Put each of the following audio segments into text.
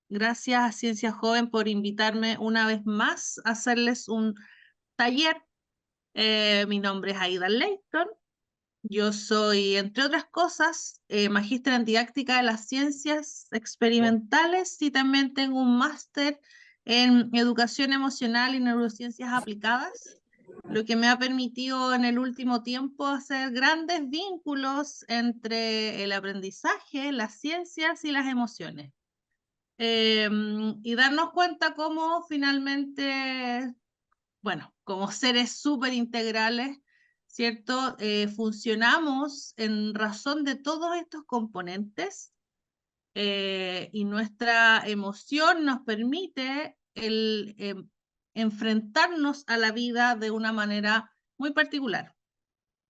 Gracias a Ciencia Joven por invitarme una vez más a hacerles un taller. Mi nombre es Aida Leighton. Yo soy, entre otras cosas, magíster en didáctica de las ciencias experimentales y también tengo un máster en educación emocional y neurociencias aplicadas, lo que me ha permitido en el último tiempo hacer grandes vínculos entre el aprendizaje, las ciencias y las emociones. Y darnos cuenta cómo finalmente, bueno, como seres súper integrales, ¿cierto? Funcionamos en razón de todos estos componentes, y nuestra emoción nos permite enfrentarnos a la vida de una manera muy particular,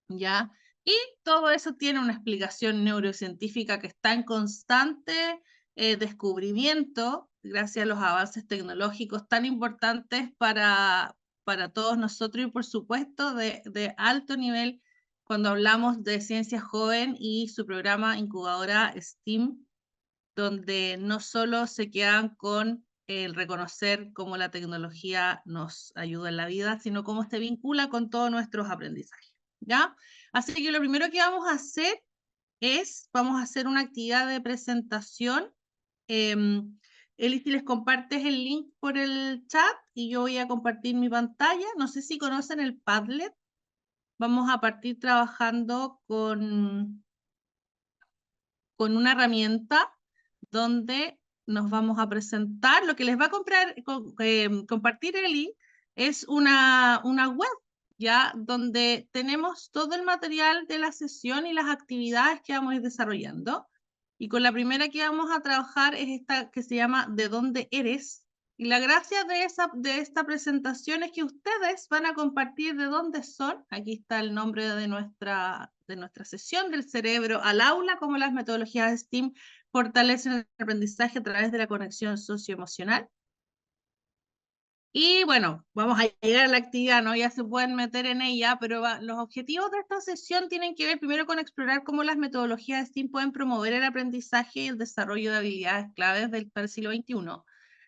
¿ya? Y todo eso tiene una explicación neurocientífica que está en constante descubrimiento gracias a los avances tecnológicos tan importantes para todos nosotros y por supuesto de alto nivel cuando hablamos de ciencia joven y su programa incubadora STEAM, donde no solo se quedan con el reconocer cómo la tecnología nos ayuda en la vida, sino cómo se vincula con todos nuestros aprendizajes, ¿ya? Así que lo primero que vamos a hacer vamos a hacer una actividad de presentación. Eli, si les compartes el link por el chat y yo voy a compartir mi pantalla. No sé si conocen el Padlet. Vamos a partir trabajando con una herramienta donde nos vamos a presentar. Lo que les va a compartir Eli es una web, ya, donde tenemos todo el material de la sesión y las actividades que vamos a ir desarrollando. Y con la primera que vamos a trabajar es esta que se llama ¿De dónde eres? Y la gracia de esta presentación es que ustedes van a compartir de dónde son. Aquí está el nombre de nuestra sesión, del cerebro al aula, como las metodologías de STEAM fortalecen el aprendizaje a través de la conexión socioemocional. Y bueno, vamos a llegar a la actividad, ¿no? Ya se pueden meter en ella, pero los objetivos de esta sesión tienen que ver primero con explorar cómo las metodologías de STEAM pueden promover el aprendizaje y el desarrollo de habilidades claves para el siglo XXI.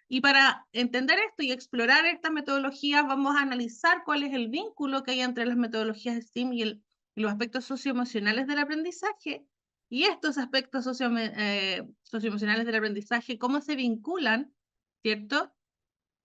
Y para entender esto y explorar estas metodologías, vamos a analizar cuál es el vínculo que hay entre las metodologías de STEAM y los aspectos socioemocionales del aprendizaje. Y estos aspectos socioemocionales del aprendizaje, cómo se vinculan, ¿cierto?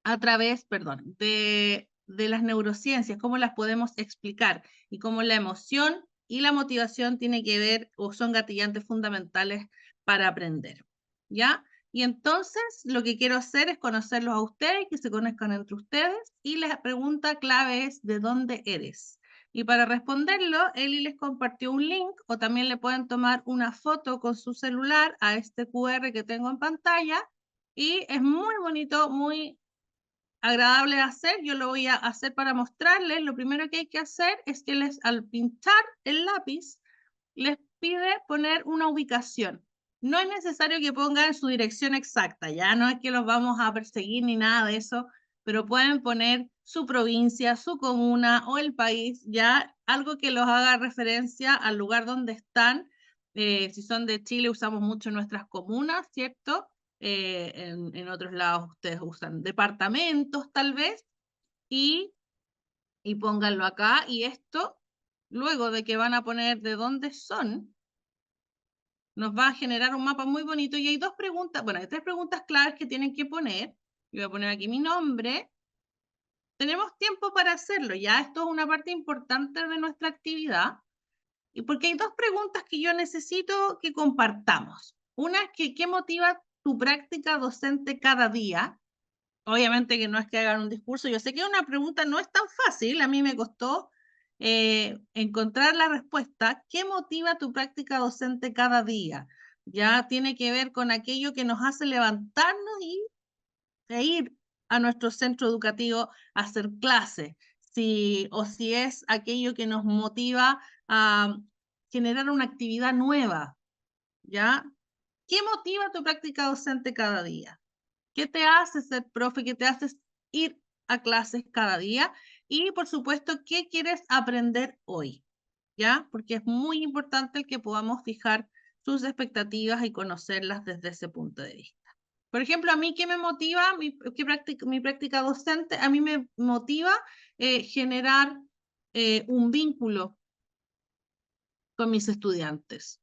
A través, perdón, de las neurociencias, cómo las podemos explicar y cómo la emoción y la motivación tienen que ver o son gatillantes fundamentales para aprender, ¿ya? Y entonces lo que quiero hacer es conocerlos a ustedes, que se conozcan entre ustedes, y la pregunta clave es ¿de dónde eres? Y para responderlo, Eli les compartió un link o también le pueden tomar una foto con su celular a este QR que tengo en pantalla y es muy bonito, muy agradable de hacer. Yo lo voy a hacer para mostrarles. Lo primero que hay que hacer es que al pinchar el lápiz les pide poner una ubicación. No es necesario que pongan su dirección exacta, ya no es que los vamos a perseguir ni nada de eso, pero pueden poner su provincia, su comuna o el país, ya algo que los haga referencia al lugar donde están. Si son de Chile, usamos mucho nuestras comunas, ¿cierto? En otros lados ustedes usan departamentos tal vez y, y pónganlo acá y esto, luego de que van a poner de dónde son, nos va a generar un mapa muy bonito y hay dos preguntas, bueno, hay tres preguntas claves que tienen que poner. Yo voy a poner aquí mi nombre. Tenemos tiempo para hacerlo, ya esto es una parte importante de nuestra actividad y porque hay dos preguntas que yo necesito que compartamos. Una es que, ¿qué motiva tu práctica docente cada día? Obviamente que no es que hagan un discurso. Yo sé que una pregunta no es tan fácil. A mí me costó encontrar la respuesta. ¿Qué motiva tu práctica docente cada día? Ya tiene que ver con aquello que nos hace levantarnos e ir a nuestro centro educativo a hacer clases. O si es aquello que nos motiva a generar una actividad nueva. ¿Ya? ¿Qué motiva tu práctica docente cada día? ¿Qué te hace ser profe? ¿Qué te hace ir a clases cada día? Y por supuesto, ¿qué quieres aprender hoy? ¿Ya? Porque es muy importante el que podamos fijar sus expectativas y conocerlas desde ese punto de vista. Por ejemplo, a mí, ¿qué me motiva? Mi práctica docente, a mí me motiva generar un vínculo con mis estudiantes.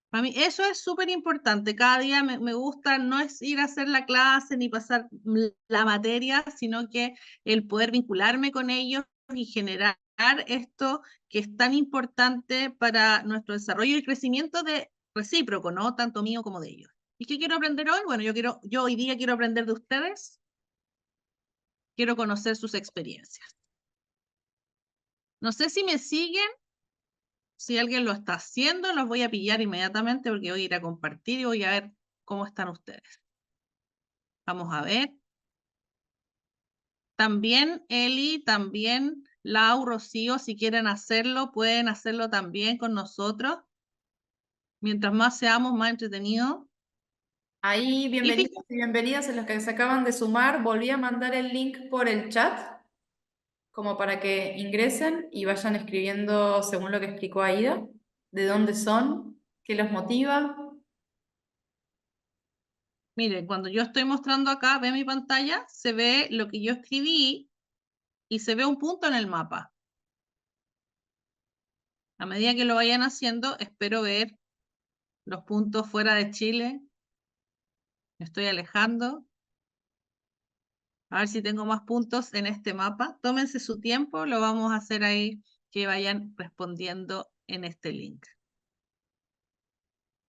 Para mí eso es súper importante. Cada día me gusta, no es ir a hacer la clase ni pasar la materia, sino que el poder vincularme con ellos y generar esto que es tan importante para nuestro desarrollo y crecimiento de recíproco, ¿no? Tanto mío como de ellos. ¿Y qué quiero aprender hoy? Bueno, yo hoy día quiero aprender de ustedes, quiero conocer sus experiencias. No sé si me siguen. Si alguien lo está haciendo, los voy a pillar inmediatamente porque voy a ir a compartir y voy a ver cómo están ustedes. Vamos a ver. También Eli, también Lau, Rocío, si quieren hacerlo, pueden hacerlo también con nosotros. Mientras más seamos, más entretenidos. Ahí, Y bienvenidos y bienvenidas a los que se acaban de sumar. Volví a mandar el link por el chat, como para que ingresen y vayan escribiendo según lo que explicó Aida, de dónde son, qué los motiva. miren, cuando yo estoy mostrando acá, ve mi pantalla, se ve lo que yo escribí y se ve un punto en el mapa. A medida que lo vayan haciendo, espero ver los puntos fuera de Chile. Me estoy alejando. A ver si tengo más puntos en este mapa. Tómense su tiempo, lo vamos a hacer ahí que vayan respondiendo en este link.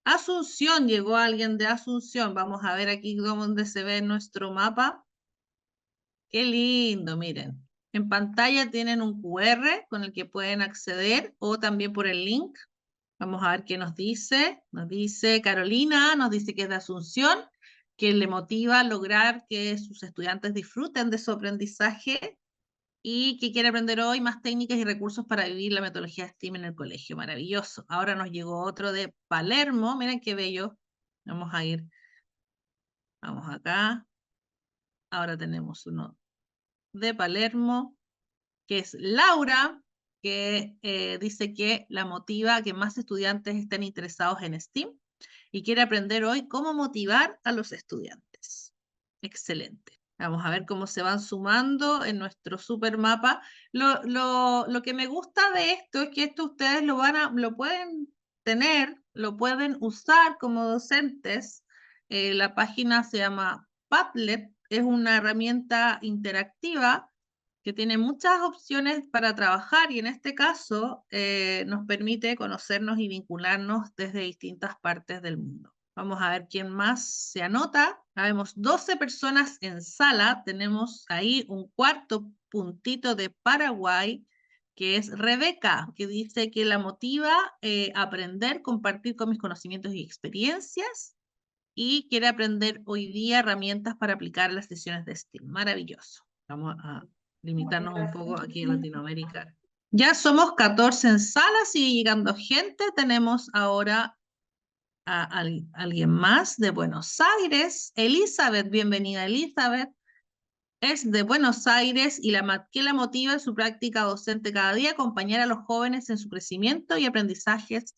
Asunción, llegó alguien de Asunción. Vamos a ver aquí dónde se ve nuestro mapa. Qué lindo, miren. En pantalla tienen un QR con el que pueden acceder o también por el link. Vamos a ver qué nos dice. Nos dice Carolina, nos dice que es de Asunción, que le motiva a lograr que sus estudiantes disfruten de su aprendizaje y que quiere aprender hoy más técnicas y recursos para vivir la metodología STEAM en el colegio. Maravilloso. Ahora nos llegó otro de Palermo. Miren qué bello. Vamos a ir. Vamos acá. Ahora tenemos uno de Palermo, que es Laura, que dice que la motiva a que más estudiantes estén interesados en STEAM y quiere aprender hoy cómo motivar a los estudiantes. Excelente. Vamos a ver cómo se van sumando en nuestro super mapa. Lo que me gusta de esto es que esto ustedes lo pueden tener, lo pueden usar como docentes. La página se llama Padlet, es una herramienta interactiva que tiene muchas opciones para trabajar y en este caso nos permite conocernos y vincularnos desde distintas partes del mundo. Vamos a ver quién más se anota. Habemos 12 personas en sala. Tenemos ahí un cuarto puntito de Paraguay, que es Rebeca, que dice que la motiva aprender, compartir con mis conocimientos y experiencias y quiere aprender hoy día herramientas para aplicar las sesiones de STEAM. Maravilloso. Vamos a limitarnos un poco aquí en Latinoamérica. Ya somos 14 en sala, sigue llegando gente. Tenemos ahora a alguien más de Buenos Aires. Elizabeth, bienvenida Elizabeth. Es de Buenos Aires y que la motiva en su práctica docente cada día, acompañar a los jóvenes en su crecimiento y aprendizajes,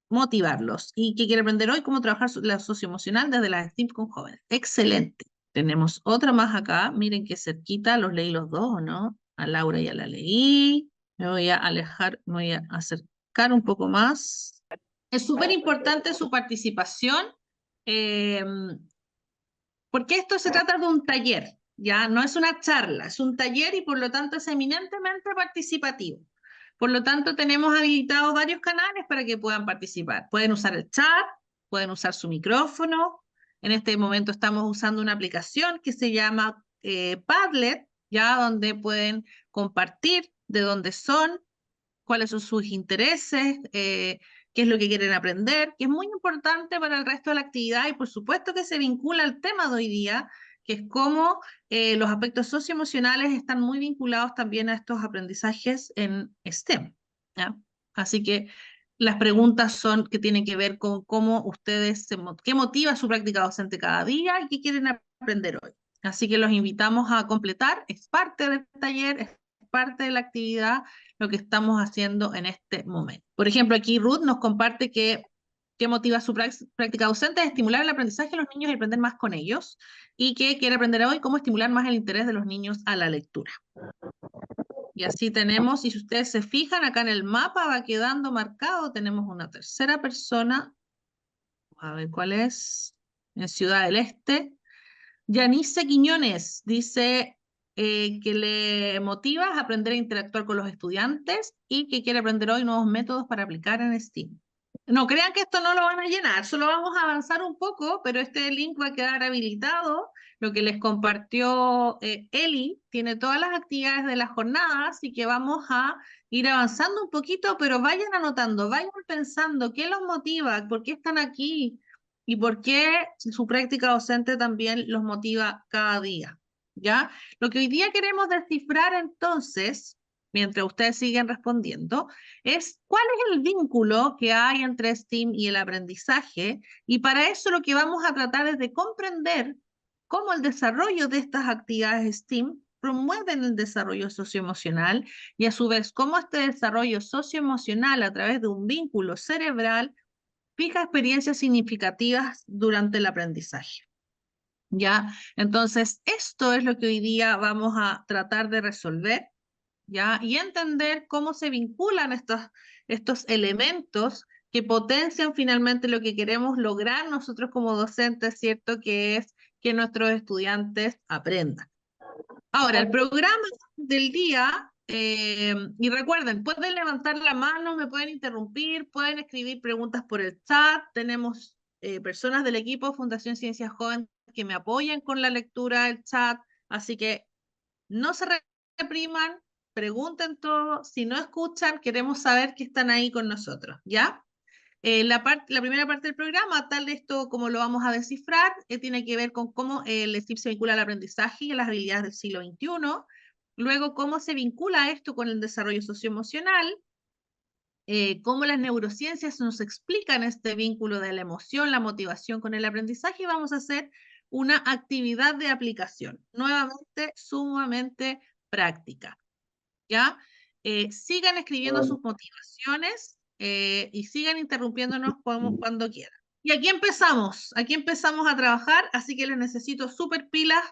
motivarlos. ¿Y qué quiere aprender hoy? Cómo trabajar la socioemocional desde las STEAM con jóvenes. Excelente. Tenemos otra más acá. Miren qué cerquita, los leí los dos, ¿o no? A Laura ya la leí. Me voy a alejar, me voy a acercar un poco más. Es súper importante su participación, eh, porque esto se trata de un taller, ya no es una charla, es un taller y por lo tanto es eminentemente participativo. Por lo tanto, tenemos habilitados varios canales para que puedan participar. Pueden usar el chat, pueden usar su micrófono. En este momento estamos usando una aplicación que se llama Padlet, ya donde pueden compartir de dónde son, cuáles son sus intereses, qué es lo que quieren aprender, que es muy importante para el resto de la actividad y por supuesto que se vincula al tema de hoy día, que es cómo los aspectos socioemocionales están muy vinculados también a estos aprendizajes en STEM. ¿Ya? Así que las preguntas son que tienen que ver con cómo ustedes, qué motiva su práctica docente cada día y qué quieren aprender hoy. Así que los invitamos a completar, es parte del taller, es parte de la actividad lo que estamos haciendo en este momento. Por ejemplo, aquí Ruth nos comparte que que motiva su práctica docente es estimular el aprendizaje de los niños y aprender más con ellos, y que quiere aprender hoy cómo estimular más el interés de los niños a la lectura. Y así tenemos, y si ustedes se fijan, acá en el mapa va quedando marcado, tenemos una tercera persona, a ver cuál es, en Ciudad del Este. Yanice Quiñones dice que le motiva a aprender a interactuar con los estudiantes y que quiere aprender hoy nuevos métodos para aplicar en STEAM. No crean que esto no lo van a llenar, solo vamos a avanzar un poco, pero este link va a quedar habilitado. Lo que les compartió Eli tiene todas las actividades de la jornada, así que vamos a ir avanzando un poquito, pero vayan anotando, vayan pensando qué los motiva, por qué están aquí, y por qué su práctica docente también los motiva cada día, ¿ya? Lo que hoy día queremos descifrar entonces, mientras ustedes siguen respondiendo, es cuál es el vínculo que hay entre STEAM y el aprendizaje, y para eso lo que vamos a tratar es de comprender cómo el desarrollo de estas actividades STEAM promueven el desarrollo socioemocional y a su vez cómo este desarrollo socioemocional a través de un vínculo cerebral fija experiencias significativas durante el aprendizaje. ¿Ya? Entonces, esto es lo que hoy día vamos a tratar de resolver, ¿ya? Y entender cómo se vinculan estos elementos que potencian finalmente lo que queremos lograr nosotros como docentes, ¿cierto? Que es que nuestros estudiantes aprendan. Ahora, el programa del día, y recuerden, pueden levantar la mano, me pueden interrumpir, pueden escribir preguntas por el chat. Tenemos personas del equipo Fundación Ciencias Jóvenes que me apoyan con la lectura del chat, así que no se repriman, pregunten todo. Si no escuchan, queremos saber que están ahí con nosotros, ¿ya? La primera parte del programa, tal de esto como lo vamos a descifrar, tiene que ver con cómo el STEAM se vincula al aprendizaje y a las habilidades del siglo XXI. Luego, cómo se vincula esto con el desarrollo socioemocional, cómo las neurociencias nos explican este vínculo de la emoción, la motivación con el aprendizaje, y vamos a hacer una actividad de aplicación, nuevamente sumamente práctica, ¿ya? Sigan escribiendo sus motivaciones y sigan interrumpiéndonos cuando quieran. Y aquí empezamos a trabajar, así que les necesito súper pilas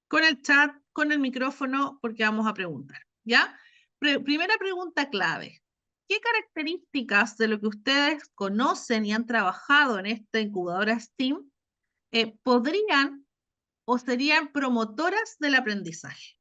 con el chat, con el micrófono, porque vamos a preguntar, ¿ya? Primera pregunta clave. ¿Qué características de lo que ustedes conocen y han trabajado en esta incubadora STEAM podrían o serían promotoras del aprendizaje?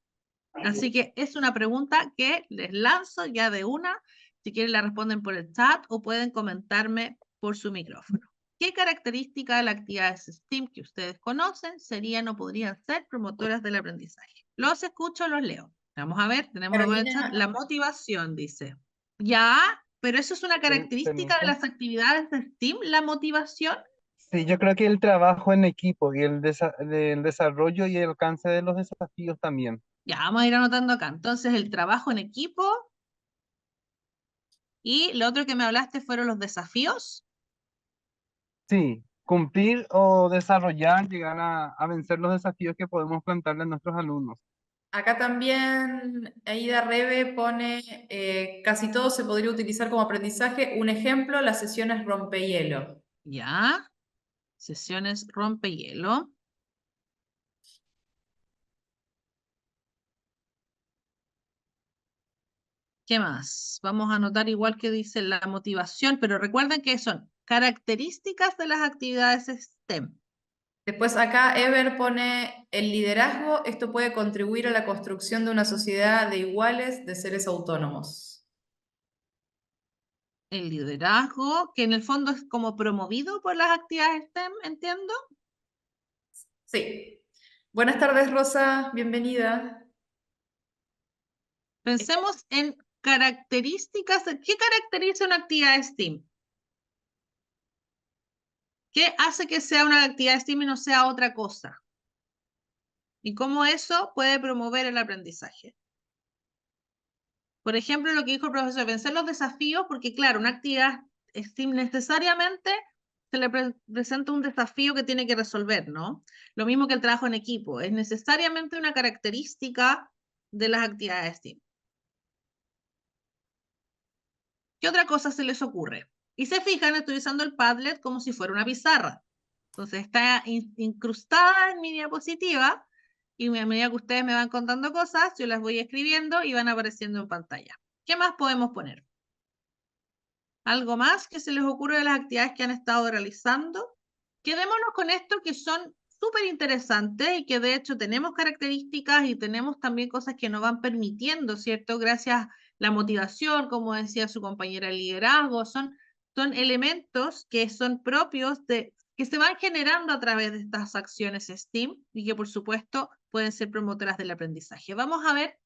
Así que es una pregunta que les lanzo ya de una. Si quieren la responden por el chat o pueden comentarme por su micrófono. ¿Qué características de las actividades STEAM que ustedes conocen serían o podrían ser promotoras del aprendizaje? Los escucho, los leo. Vamos a ver, tenemos algo en el chat. La motivación, dice. Ya, pero eso es una característica de Permiso. las actividades de STEAM, la motivación. Sí, yo creo que el trabajo en equipo y el desarrollo y el alcance de los desafíos también. Ya, vamos a ir anotando acá. Entonces, el trabajo en equipo. Y lo otro que me hablaste fueron los desafíos. Sí, cumplir o desarrollar, llegar a vencer los desafíos que podemos plantearle a nuestros alumnos. Acá también Aida Rebe pone, casi todo se podría utilizar como aprendizaje. Un ejemplo, las sesiones rompehielo. Ya. Sesiones rompehielo. ¿Qué más? Vamos a anotar igual que dice la motivación, pero recuerden que son características de las actividades STEM. Después acá Ever pone el liderazgo. Esto puede contribuir a la construcción de una sociedad de iguales, de seres autónomos. El liderazgo, que en el fondo es como promovido por las actividades STEM, entiendo. Sí. Buenas tardes, Rosa. Bienvenida. Pensemos en características. ¿Qué caracteriza una actividad STEM? ¿Qué hace que sea una actividad STEM y no sea otra cosa? Y cómo eso puede promover el aprendizaje. Por ejemplo, lo que dijo el profesor, vencer los desafíos, porque claro, una actividad STEAM necesariamente se le presenta un desafío que tiene que resolver, ¿no? Lo mismo que el trabajo en equipo, es necesariamente una característica de las actividades STEAM. ¿Qué otra cosa se les ocurre? Y se fijan, estoy usando el Padlet como si fuera una pizarra. Entonces está incrustada en mi diapositiva y a medida que ustedes me van contando cosas, yo las voy escribiendo y van apareciendo en pantalla. ¿Qué más podemos poner? ¿Algo más que se les ocurre de las actividades que han estado realizando? Quedémonos con esto que son súper interesantes y que de hecho tenemos características y tenemos también cosas que nos van permitiendo, ¿cierto? Gracias a la motivación, como decía su compañera, el liderazgo, son elementos que son propios de, que se van generando a través de estas acciones STEAM y que por supuesto pueden ser promotoras del aprendizaje. Vamos a ver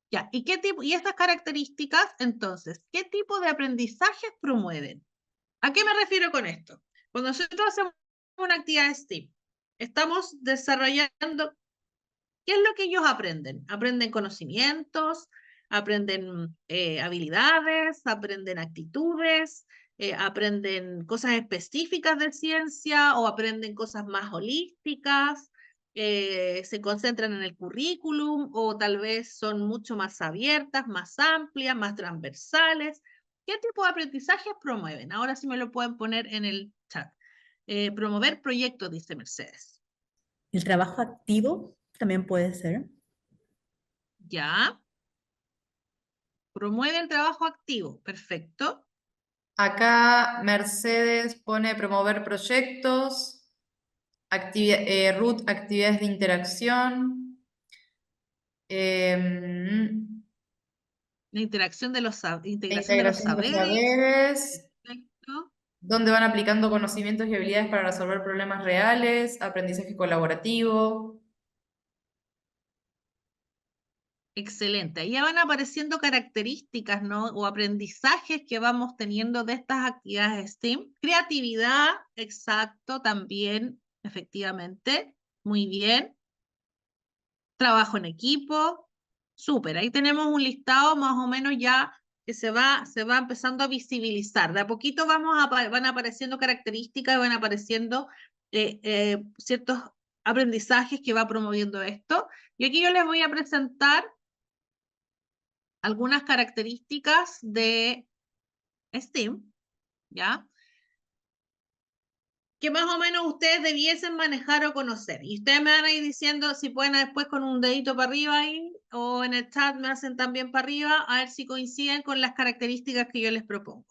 ya, ¿y qué tipo, y estas características, entonces, qué tipo de aprendizajes promueven? ¿A qué me refiero con esto? Cuando nosotros hacemos una actividad STEAM, estamos desarrollando, ¿qué es lo que ellos aprenden? Aprenden conocimientos, aprenden habilidades, aprenden actitudes, aprenden cosas específicas de ciencia o aprenden cosas más holísticas, se concentran en el currículum o tal vez son mucho más abiertas, más amplias, más transversales. ¿Qué tipo de aprendizajes promueven? Ahora sí me lo pueden poner en el chat. Promover proyectos, dice Mercedes. El trabajo activo también puede ser. Ya. Promueve el trabajo activo. Perfecto. Acá Mercedes pone promover proyectos, Ruth, actividades de interacción. La interacción de los La integración de los integración de los saberes. saberes, Perfecto. donde van aplicando conocimientos y habilidades para resolver problemas reales, aprendizaje colaborativo. Excelente. Ahí ya van apareciendo características, ¿no? O aprendizajes que vamos teniendo de estas actividades STEAM. Creatividad, exacto, también, efectivamente. Muy bien. Trabajo en equipo. Súper. Ahí tenemos un listado más o menos ya que se va empezando a visibilizar. De a poquito van apareciendo características, van apareciendo ciertos aprendizajes que va promoviendo esto. Y aquí yo les voy a presentar algunas características de STEAM, ¿ya? Que más o menos ustedes debiesen manejar o conocer. Y ustedes me van a ir diciendo si pueden después con un dedito para arriba ahí o en el chat me hacen también para arriba a ver si coinciden con las características que yo les propongo.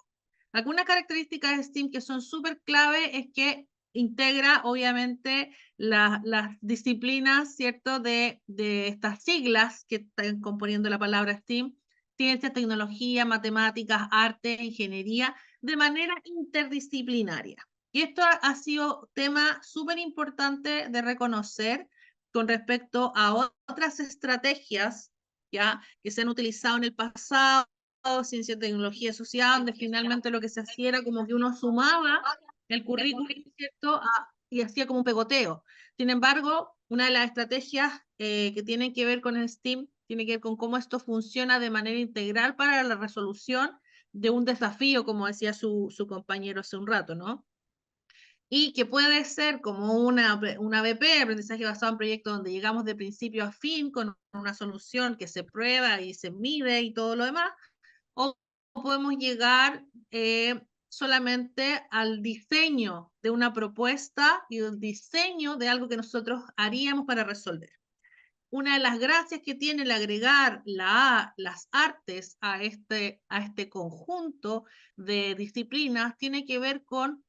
Algunas características de STEAM que son súper clave es que integra obviamente las disciplinas, ¿cierto? De estas siglas que están componiendo la palabra STEAM, ciencia, tecnología, matemáticas, arte, ingeniería, de manera interdisciplinaria. Y esto ha sido tema súper importante de reconocer con respecto a otras estrategias ya que se han utilizado en el pasado, ciencia, tecnología social, donde finalmente lo que se hacía era como que uno sumaba el currículum, ¿cierto? Y hacía como un pegoteo. Sin embargo, una de las estrategias que tienen que ver con el STEAM tiene que ver con cómo esto funciona de manera integral para la resolución de un desafío, como decía su compañero hace un rato, ¿no? Y que puede ser como una ABP, aprendizaje basado en proyectos donde llegamos de principio a fin con una solución que se prueba y se mide y todo lo demás, o podemos llegar solamente al diseño de una propuesta y el diseño de algo que nosotros haríamos para resolver. Una de las gracias que tiene el agregar las artes a este conjunto de disciplinas tiene que ver con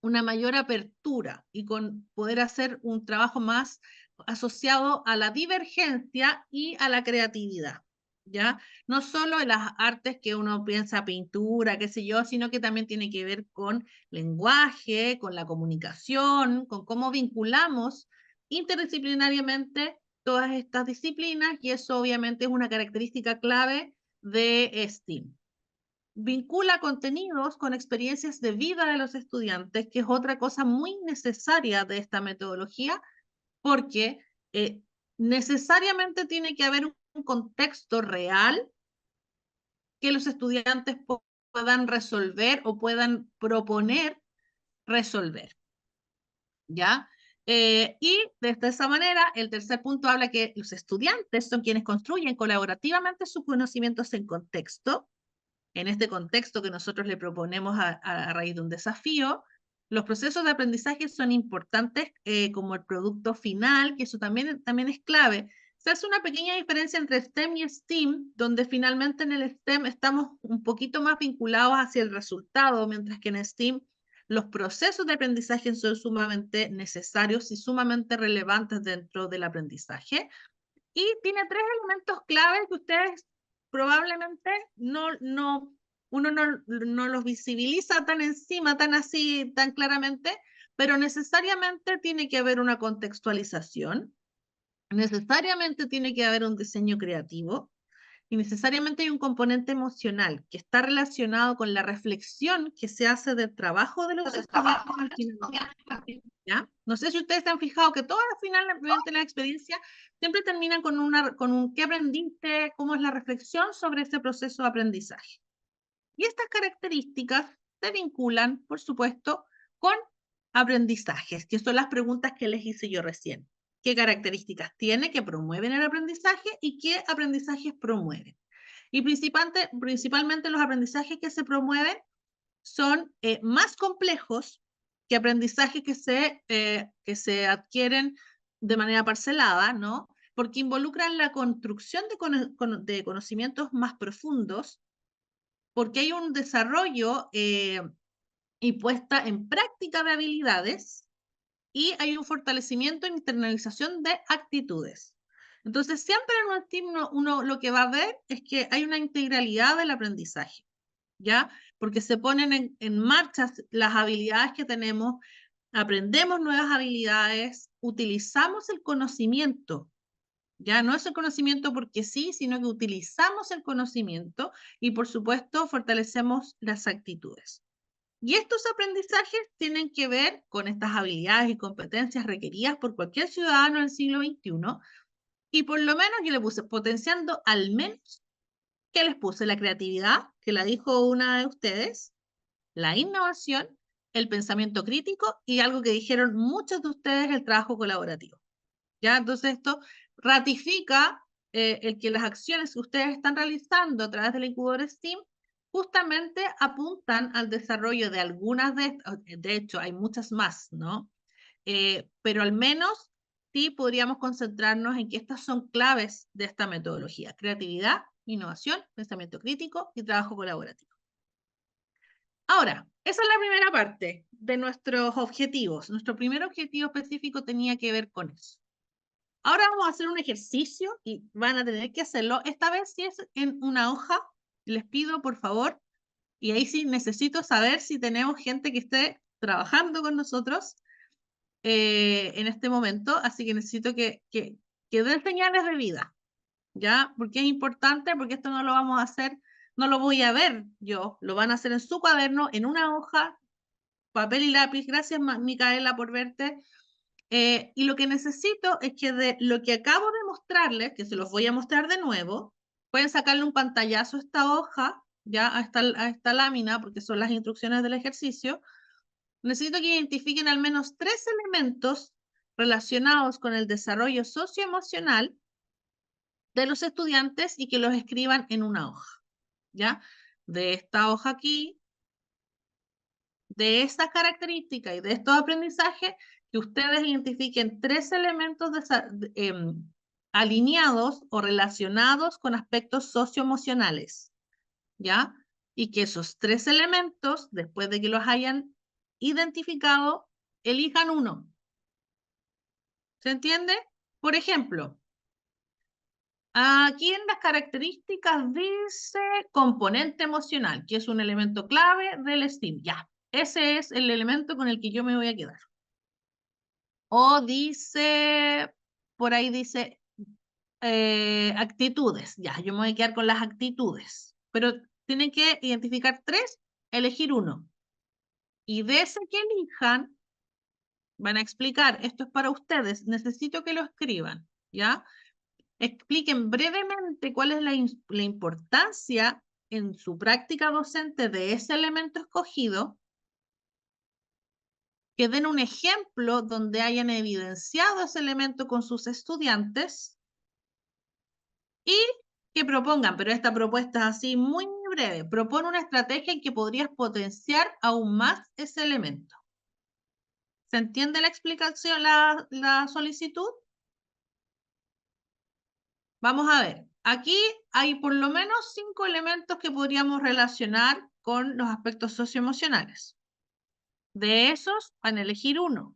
una mayor apertura y con poder hacer un trabajo más asociado a la divergencia y a la creatividad, ¿ya? No solo en las artes que uno piensa pintura, qué sé yo, sino que también tiene que ver con lenguaje, con la comunicación, con cómo vinculamos interdisciplinariamente todas estas disciplinas y eso obviamente es una característica clave de STEAM. Vincula contenidos con experiencias de vida de los estudiantes, que es otra cosa muy necesaria de esta metodología, porque necesariamente tiene que haber un contexto real que los estudiantes puedan resolver o puedan proponer resolver, ¿ya? Y de esa manera, el tercer punto habla que los estudiantes son quienes construyen colaborativamente sus conocimientos en contexto, en este contexto que nosotros le proponemos a raíz de un desafío, los procesos de aprendizaje son importantes como el producto final, que eso también es clave. Se hace una pequeña diferencia entre STEM y STEAM, donde finalmente en el STEM estamos un poquito más vinculados hacia el resultado, mientras que en STEAM los procesos de aprendizaje son sumamente necesarios y sumamente relevantes dentro del aprendizaje. Y tiene 3 elementos claves que ustedes probablemente uno no los visibiliza tan encima, tan así, tan claramente, pero necesariamente tiene que haber una contextualización, necesariamente tiene que haber un diseño creativo y necesariamente hay un componente emocional que está relacionado con la reflexión que se hace del trabajo de los estudiantes al final. ¿Ya? No sé si ustedes se han fijado que todas al final, durante la experiencia, siempre terminan con un ¿qué aprendiste? ¿Cómo es la reflexión sobre ese proceso de aprendizaje? Y estas características se vinculan, por supuesto, con aprendizajes, que son las preguntas que les hice yo recién. ¿Qué características tiene que promueven el aprendizaje y qué aprendizajes promueven? Y principalmente los aprendizajes que se promueven son más complejos que aprendizajes que se adquieren de manera parcelada, ¿no? Porque involucran la construcción de conocimientos más profundos, porque hay un desarrollo y puesta en práctica de habilidades y hay un fortalecimiento e internalización de actitudes. Entonces, siempre en un STEAM uno lo que va a ver es que hay una integralidad del aprendizaje, ¿ya? Porque se ponen en marcha las habilidades que tenemos, aprendemos nuevas habilidades, utilizamos el conocimiento, ¿ya? No es el conocimiento porque sí, sino que utilizamos el conocimiento y, por supuesto, fortalecemos las actitudes. Y estos aprendizajes tienen que ver con estas habilidades y competencias requeridas por cualquier ciudadano del siglo XXI. Y por lo menos yo le puse potenciando al menos, que les puse la creatividad, que la dijo una de ustedes, la innovación, el pensamiento crítico y algo que dijeron muchos de ustedes, el trabajo colaborativo. ¿Ya? Entonces esto ratifica el que las acciones que ustedes están realizando a través del incubador STEAM justamente apuntan al desarrollo de algunas de hecho hay muchas más, ¿no? Pero al menos sí podríamos concentrarnos en que estas son claves de esta metodología: creatividad, innovación, pensamiento crítico y trabajo colaborativo. Ahora, esa es la primera parte de nuestros objetivos. Nuestro primer objetivo específico tenía que ver con eso. Ahora vamos a hacer un ejercicio y van a tener que hacerlo. Esta vez sí es en una hoja. Les pido, por favor, y ahí sí necesito saber si tenemos gente que esté trabajando con nosotros en este momento. Así que necesito que den señales de vida, ¿ya? Porque es importante, porque esto no lo vamos a hacer, no lo voy a ver yo, lo van a hacer en su cuaderno, en una hoja, papel y lápiz. Gracias, Micaela, por verte. Y lo que necesito es que de lo que acabo de mostrarles, que se los voy a mostrar de nuevo, pueden sacarle un pantallazo a esta hoja, ya a esta lámina, porque son las instrucciones del ejercicio. Necesito que identifiquen al menos 3 elementos relacionados con el desarrollo socioemocional de los estudiantes y que los escriban en una hoja, ¿ya? De esta hoja aquí, de estas características y de estos aprendizajes, que ustedes identifiquen 3 elementos alineados o relacionados con aspectos socioemocionales, ¿ya? Y que esos 3 elementos, después de que los hayan identificado, elijan uno. ¿Se entiende? Por ejemplo, aquí en las características dice componente emocional, que es un elemento clave del STEAM. Ya, ese es el elemento con el que yo me voy a quedar. O dice, por ahí dice actitudes. Ya, yo me voy a quedar con las actitudes. Pero tienen que identificar 3, elegir uno. Y de ese que elijan, van a explicar, esto es para ustedes, necesito que lo escriban, ¿ya? Expliquen brevemente cuál es la importancia en su práctica docente de ese elemento escogido, que den un ejemplo donde hayan evidenciado ese elemento con sus estudiantes y que propongan, pero esta propuesta es así muy, breve. Propone una estrategia en que podrías potenciar aún más ese elemento. ¿Se entiende la explicación, la solicitud? Vamos a ver. Aquí hay por lo menos 5 elementos que podríamos relacionar con los aspectos socioemocionales. De esos van a elegir uno.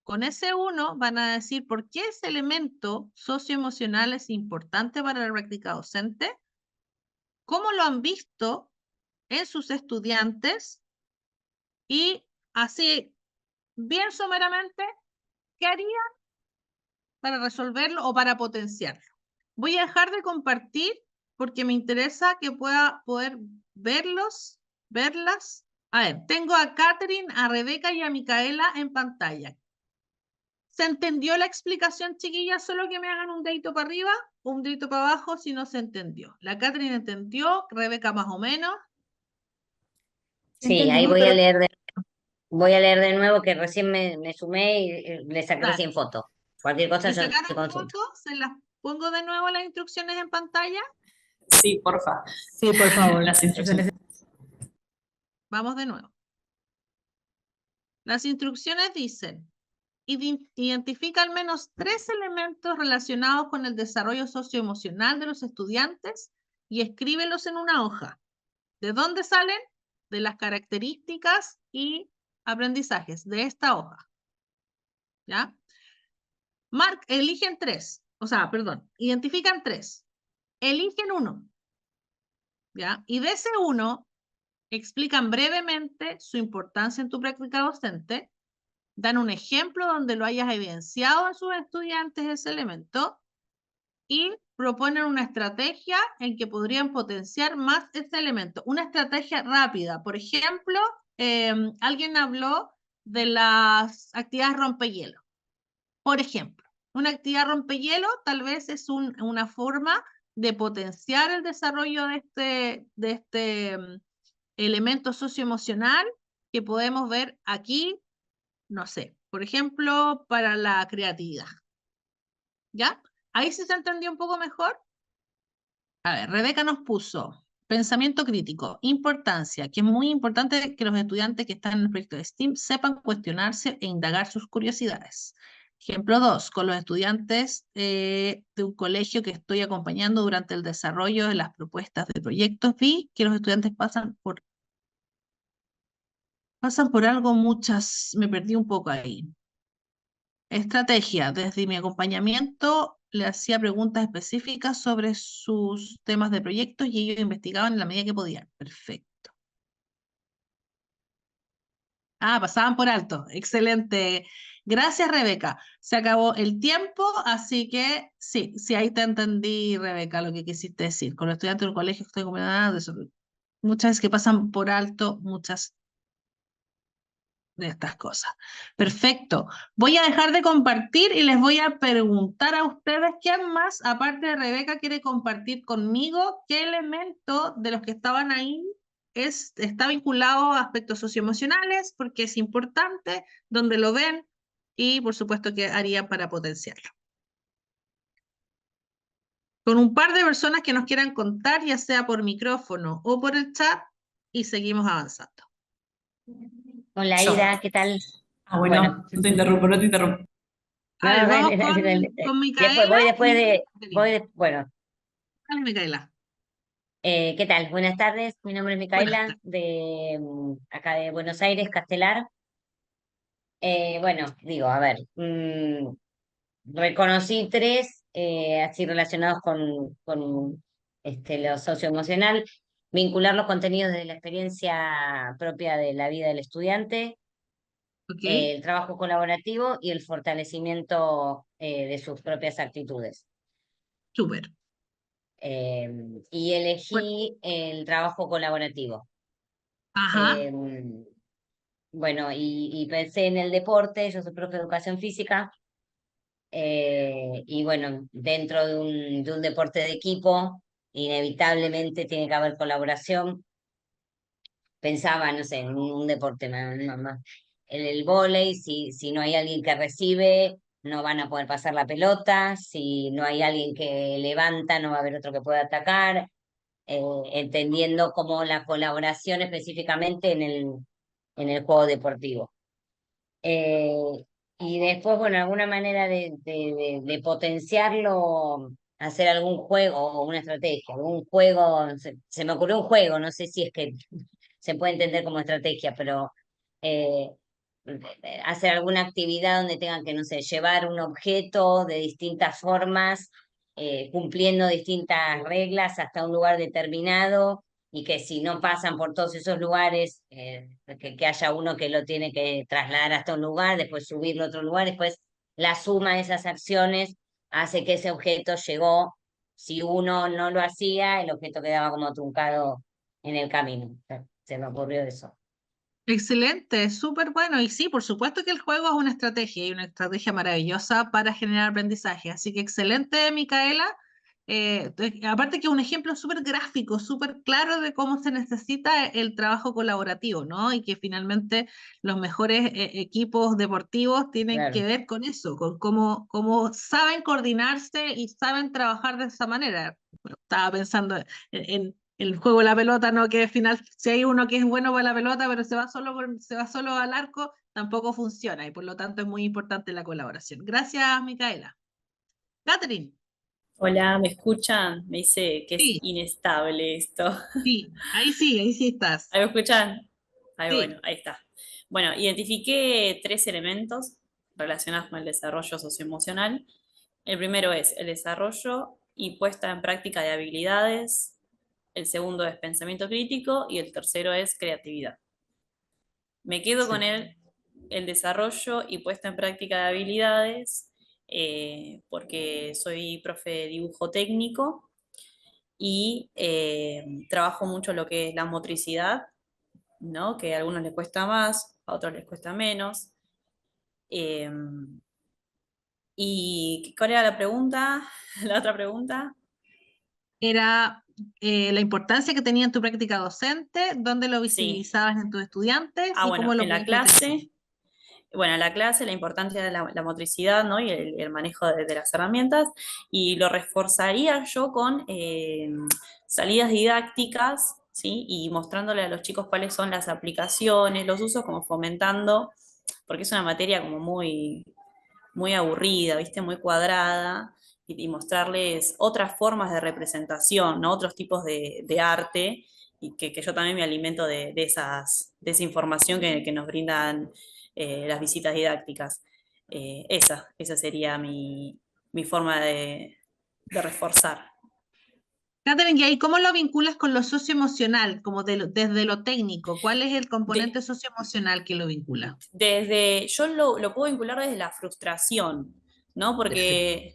Con ese uno van a decir por qué ese elemento socioemocional es importante para la práctica docente, cómo lo han visto en sus estudiantes y así, bien someramente, ¿qué harían para resolverlo o para potenciarlo? Voy a dejar de compartir porque me interesa que pueda poder verlas. A ver, tengo a Catherine, a Rebeca y a Micaela en pantalla. ¿Se entendió la explicación, chiquillas? Solo que me hagan un dedito para arriba o un dedito para abajo si no se entendió. La Catherine entendió, Rebeca más o menos. Sí, ahí voy a leer de nuevo que recién me sumé y le saqué Dale. recién foto. Cualquier cosa Si yo te sacaron consulto. fotos, se las pongo de nuevo las instrucciones en pantalla. Sí, porfa. Sí, por favor. Las instrucciones. Vamos de nuevo. Las instrucciones dicen, identifica al menos 3 elementos relacionados con el desarrollo socioemocional de los estudiantes y escríbelos en una hoja. ¿De dónde salen? De las características y aprendizajes de esta hoja. ¿Ya? Eligen 3. O sea, perdón, identifican 3. Eligen uno. ¿Ya? Y de ese uno, explican brevemente su importancia en tu práctica docente, dan un ejemplo donde lo hayas evidenciado en sus estudiantes ese elemento y proponen una estrategia en que podrían potenciar más ese elemento. Una estrategia rápida. Por ejemplo, alguien habló de las actividades rompehielo. Por ejemplo, una actividad rompehielo tal vez es una forma de potenciar el desarrollo de este elemento socioemocional que podemos ver aquí, no sé, por ejemplo, para la creatividad. ¿Ya? Ahí sí se entendió un poco mejor. A ver, Rebeca nos puso pensamiento crítico, importancia, que es muy importante que los estudiantes que están en el proyecto de STEAM sepan cuestionarse e indagar sus curiosidades. Ejemplo 2, con los estudiantes de un colegio que estoy acompañando durante el desarrollo de las propuestas de proyectos, vi que los estudiantes pasan por algo me perdí un poco ahí. Estrategia, desde mi acompañamiento le hacía preguntas específicas sobre sus temas de proyectos y ellos investigaban en la medida que podían. Perfecto. Ah, pasaban por alto. Excelente. Gracias, Rebeca. Se acabó el tiempo, así que sí, ahí te entendí, Rebeca, lo que quisiste decir. Con los estudiantes del colegio estoy combinando muchas veces que pasan por alto muchas de estas cosas. Perfecto. Voy a dejar de compartir y les voy a preguntar a ustedes quién más, aparte de Rebeca, quiere compartir conmigo qué elemento de los que estaban ahí está vinculado a aspectos socioemocionales, porque es importante, donde lo ven y por supuesto qué harían para potenciarlo. Con un par de personas que nos quieran contar, ya sea por micrófono o por el chat, y seguimos avanzando. Hola, Yo. Ida, ¿qué tal? Ah, bueno, no te interrumpo. A ver, No, vamos dale. con Micaela. Bueno, Dale, Micaela. ¿qué tal? Buenas tardes, mi nombre es Buenas Micaela, tardes. de acá de Buenos Aires, Castelar. Bueno, digo, a ver, reconocí 3 así relacionados con lo socioemocional, vincular los contenidos de la experiencia propia de la vida del estudiante, Ok, el trabajo colaborativo y el fortalecimiento de sus propias actitudes. súper. Y Bueno, elegí el trabajo colaborativo. ajá, Bueno, y pensé en el deporte, yo soy profe de educación física, y bueno, dentro de un deporte de equipo, inevitablemente tiene que haber colaboración. Pensaba, no sé, en un deporte más. En el vóley, si no hay alguien que recibe, no van a poder pasar la pelota. Si no hay alguien que levanta, no va a haber otro que pueda atacar. entendiendo como la colaboración específicamente en el juego deportivo. Eh, y después, bueno, alguna manera de potenciarlo, hacer algún juego o una estrategia, algún juego, se me ocurrió un juego, no sé si es que se puede entender como estrategia, pero eh, hacer alguna actividad donde tengan que, no sé, llevar un objeto de distintas formas, cumpliendo distintas reglas hasta un lugar determinado, y que si no pasan por todos esos lugares, que haya uno que lo tiene que trasladar hasta un lugar, después subirlo a otro lugar, después la suma de esas acciones hace que ese objeto llegó. Si uno no lo hacía, el objeto quedaba como truncado en el camino. Se me ocurrió eso. Excelente, súper bueno. Y sí, por supuesto que el juego es una estrategia y una estrategia maravillosa para generar aprendizaje. Así que excelente, Micaela. Aparte que es un ejemplo súper gráfico, súper claro de cómo se necesita el trabajo colaborativo, ¿no? Y que finalmente los mejores equipos deportivos tienen que Claro. ver con eso, con cómo saben coordinarse y saben trabajar de esa manera. Bueno, estaba pensando en el juego de la pelota, ¿no? Que al final, si hay uno que es bueno para la pelota, pero se va solo al arco, tampoco funciona, y por lo tanto es muy importante la colaboración. Gracias, Micaela. Catherine. Hola, ¿me escuchan? Me dice que es Sí, inestable esto. ahí sí estás. ¿Ahí me escuchan? Ahí Sí, bueno, ahí está. Bueno, identifiqué 3 elementos relacionados con el desarrollo socioemocional. El primero es el desarrollo y puesta en práctica de habilidades. El segundo es pensamiento crítico y el tercero es creatividad. Me quedo con sí. el desarrollo y puesta en práctica de habilidades, porque soy profe de dibujo técnico y trabajo mucho lo que es la motricidad, ¿no? Que a algunos les cuesta más, a otros les cuesta menos. Eh, ¿Y cuál era la pregunta? La otra pregunta. Era la importancia que tenía en tu práctica docente, dónde lo Sí. visibilizabas en tus estudiantes y Bueno, cómo lo en la puedes potenciar. clase, bueno, en la clase la importancia de la motricidad, ¿no? Y el manejo de las herramientas, y lo reforzaría yo con salidas didácticas, ¿sí? Y mostrándole a los chicos cuáles son las aplicaciones, los usos, como fomentando, porque es una materia como muy aburrida, ¿viste? Muy cuadrada, y mostrarles otras formas de representación, ¿no? Otros tipos de arte, y que yo también me alimento de esa información que nos brindan las visitas didácticas. Esa sería mi forma de reforzar. Catherine, ¿y ahí cómo lo vinculas con lo socioemocional, como desde lo técnico? ¿Cuál es el De- componente socioemocional que lo vincula? yo lo puedo vincular desde la frustración, ¿no? Porque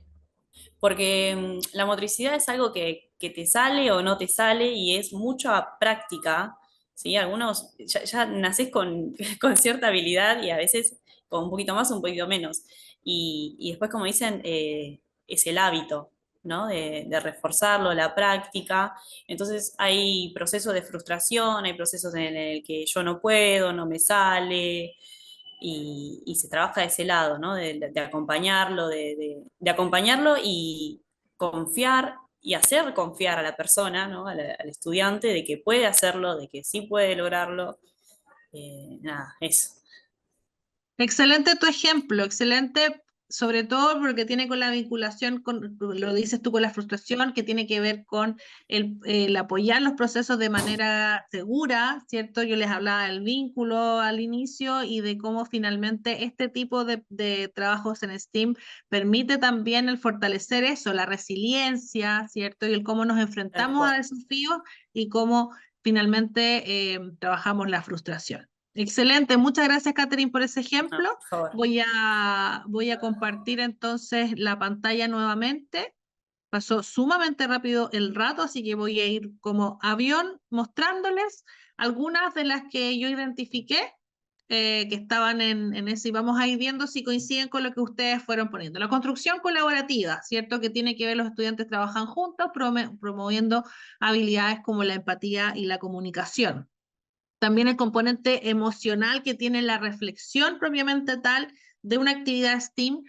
la motricidad es algo que te sale o no te sale, y es mucha práctica, ¿sí? Algunos ya nacés con cierta habilidad, y a veces con un poquito más o un poquito menos. Y después, como dicen, es el hábito, ¿no? De reforzarlo, la práctica. Entonces hay procesos de frustración, hay procesos en el que yo no puedo, no me sale, y se trabaja de ese lado, ¿no? De acompañarlo, de acompañarlo y confiar y hacer confiar a la persona, ¿no? Al estudiante, de que puede hacerlo, de que sí puede lograrlo. Nada, eso. Excelente tu ejemplo, excelente, sobre todo porque tiene con la vinculación, lo dices tú, con la frustración, que tiene que ver con el apoyar los procesos de manera segura, ¿cierto? Yo les hablaba del vínculo al inicio y de cómo finalmente este tipo de trabajos en STEAM permite también el fortalecer eso, la resiliencia, ¿cierto? Y el cómo nos Tal enfrentamos a cual. desafíos y cómo finalmente trabajamos la frustración. Excelente, muchas gracias, Catherine, por ese No, ejemplo. por favor. Voy a compartir entonces la pantalla nuevamente. Pasó sumamente rápido el rato, así que voy a ir como avión mostrándoles algunas de las que yo identifiqué, que estaban en ese, y vamos a ir viendo si coinciden con lo que ustedes fueron poniendo. La construcción colaborativa, ¿cierto? Que tiene que ver, los estudiantes trabajan juntos, promoviendo habilidades como la empatía y la comunicación. También el componente emocional, que tiene la reflexión propiamente tal de una actividad STEAM,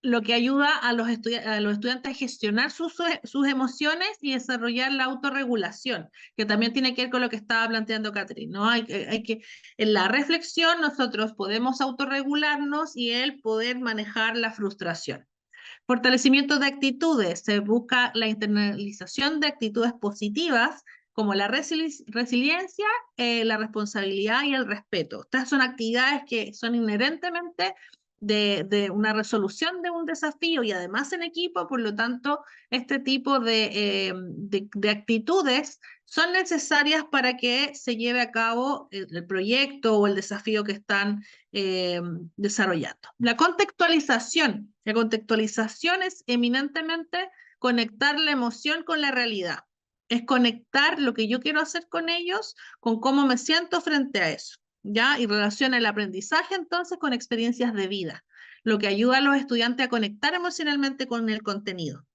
lo que ayuda a los estudiantes a gestionar sus emociones y desarrollar la autorregulación, que también tiene que ver con lo que estaba planteando Catherine, ¿no? En la reflexión nosotros podemos autorregularnos y el poder manejar la frustración. Fortalecimiento de actitudes, se busca la internalización de actitudes positivas como la resiliencia, la responsabilidad y el respeto. Estas son actividades que son inherentemente de una resolución de un desafío y además en equipo, por lo tanto, este tipo de actitudes son necesarias para que se lleve a cabo el proyecto o el desafío que están desarrollando. La contextualización es eminentemente conectar la emoción con la realidad. Es conectar lo que yo quiero hacer con ellos con cómo me siento frente a eso, ¿ya? Y relaciona el aprendizaje entonces con experiencias de vida, lo que ayuda a los estudiantes a conectar emocionalmente con el contenido.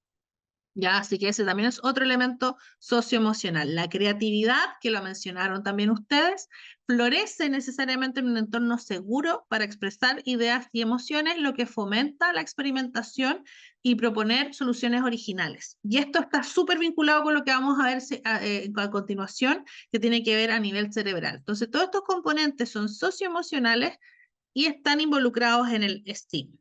¿Ya? Así que ese también es otro elemento socioemocional. La creatividad, que lo mencionaron también ustedes, florece necesariamente en un entorno seguro para expresar ideas y emociones, lo que fomenta la experimentación y proponer soluciones originales. Y esto está súper vinculado con lo que vamos a ver a continuación, que tiene que ver a nivel cerebral. Entonces, todos estos componentes son socioemocionales y están involucrados en el STEAM.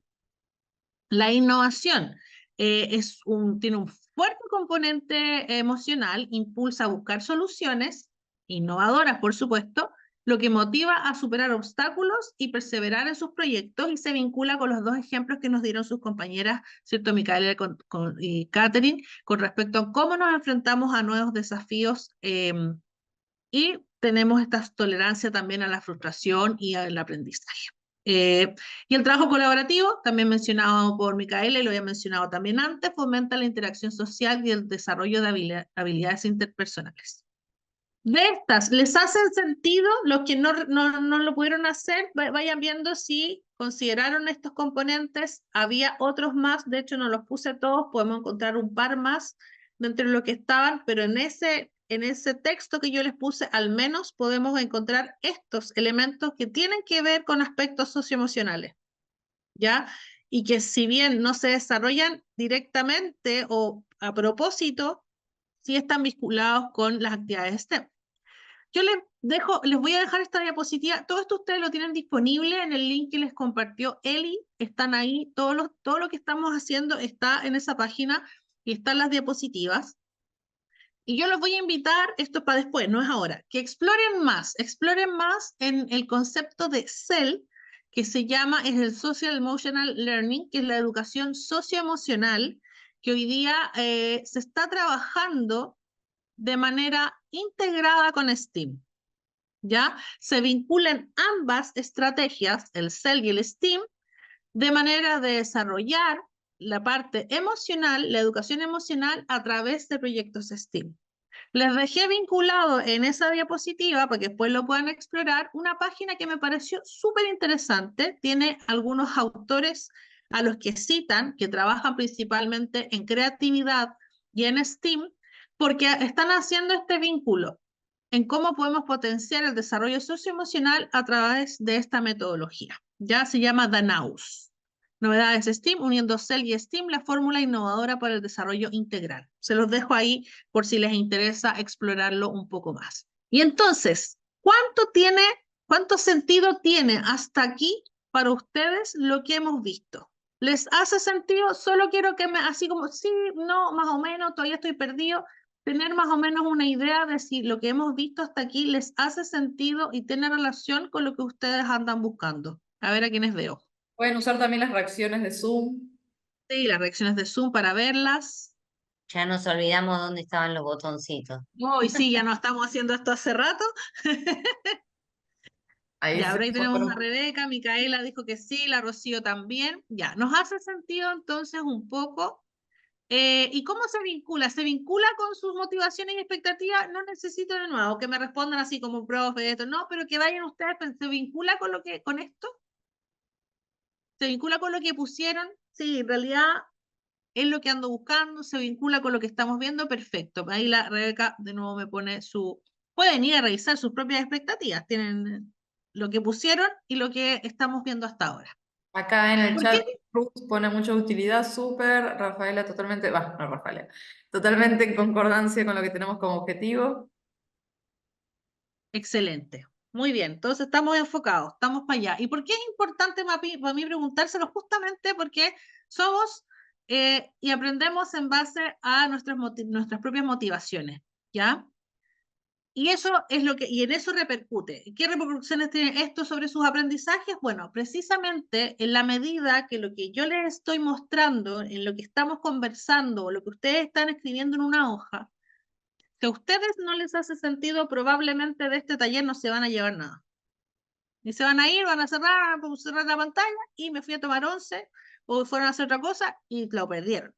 La innovación tiene un fuerte componente emocional, impulsa a buscar soluciones innovadoras, por supuesto, lo que motiva a superar obstáculos y perseverar en sus proyectos y se vincula con los dos ejemplos que nos dieron sus compañeras, ¿cierto? Micaela y Catherine, con respecto a cómo nos enfrentamos a nuevos desafíos y tenemos esta tolerancia también a la frustración y al aprendizaje. Y el trabajo colaborativo, también mencionado por Micaela y lo había mencionado también antes, fomenta la interacción social y el desarrollo de habilidades interpersonales. De estas, ¿les hacen sentido? Los que no lo pudieron hacer, vayan viendo si consideraron estos componentes. Había otros más, de hecho no los puse todos, podemos encontrar un par más dentro de lo que estaban, pero en ese texto que yo les puse, al menos podemos encontrar estos elementos que tienen que ver con aspectos socioemocionales, ¿ya? Y que si bien no se desarrollan directamente o a propósito, sí están vinculados con las actividades STEM. Yo les voy a dejar esta diapositiva. Todo esto ustedes lo tienen disponible en el link que les compartió Eli. Están ahí, todo lo que estamos haciendo está en esa página y están las diapositivas. Y yo los voy a invitar, esto es para después, no es ahora, que exploren más en el concepto de SEL, que es el Social Emotional Learning, que es la educación socioemocional, que hoy día se está trabajando de manera integrada con STEAM, ¿ya? Se vinculan ambas estrategias, el SEL y el STEAM, de manera de desarrollar la parte emocional, la educación emocional a través de proyectos STEAM. Les dejé vinculado en esa diapositiva, para que después lo puedan explorar, una página que me pareció súper interesante. Tiene algunos autores a los que citan, que trabajan principalmente en creatividad y en STEAM, porque están haciendo este vínculo en cómo podemos potenciar el desarrollo socioemocional a través de esta metodología. Ya se llama Danaus. Novedades STEAM, uniendo SEL y STEAM, la fórmula innovadora para el desarrollo integral. Se los dejo ahí por si les interesa explorarlo un poco más. Y entonces, ¿cuánto sentido tiene hasta aquí para ustedes lo que hemos visto? ¿Les hace sentido? Solo quiero que así como, sí, no, más o menos, todavía estoy perdido, tener más o menos una idea de si lo que hemos visto hasta aquí les hace sentido y tiene relación con lo que ustedes andan buscando. A ver a quiénes veo. Pueden usar también las reacciones de Zoom. Sí, las reacciones de Zoom para verlas. Ya nos olvidamos dónde estaban los botoncitos. Oh, y sí, ya no estamos haciendo esto hace rato. Ahí Ya, se ahora ahí tenemos otro. a Rebeca, Micaela dijo que sí, la Rocío también. Ya, nos hace sentido entonces un poco. ¿Y cómo se vincula? ¿Se vincula con sus motivaciones y expectativas? No necesito de nuevo que me respondan así como profe, esto, no, pero que vayan ustedes, ¿se vincula con esto? ¿Se vincula con lo que pusieron? Sí, en realidad es lo que ando buscando, se vincula con lo que estamos viendo, perfecto. Ahí la Rebeca de nuevo me pone pueden ir a revisar sus propias expectativas, tienen lo que pusieron y lo que estamos viendo hasta ahora. Acá en el ¿Por chat qué? Ruth pone mucha utilidad, súper. Rafaela totalmente, no Rafaela, totalmente en concordancia con lo que tenemos como objetivo. Excelente. Muy bien, entonces estamos enfocados, estamos para allá. ¿Y por qué es importante para mí preguntárselo? Justamente porque somos y aprendemos en base a nuestras propias motivaciones, ¿ya? Y eso es lo que, y en eso repercute. ¿Qué repercusiones tiene esto sobre sus aprendizajes? Bueno, precisamente en la medida que lo que yo les estoy mostrando, en lo que estamos conversando, o lo que ustedes están escribiendo en una hoja, si a ustedes no les hace sentido, probablemente de este taller no se van a llevar nada. Y se van a ir, van a cerrar la pantalla y me fui a tomar 11 o fueron a hacer otra cosa y lo perdieron.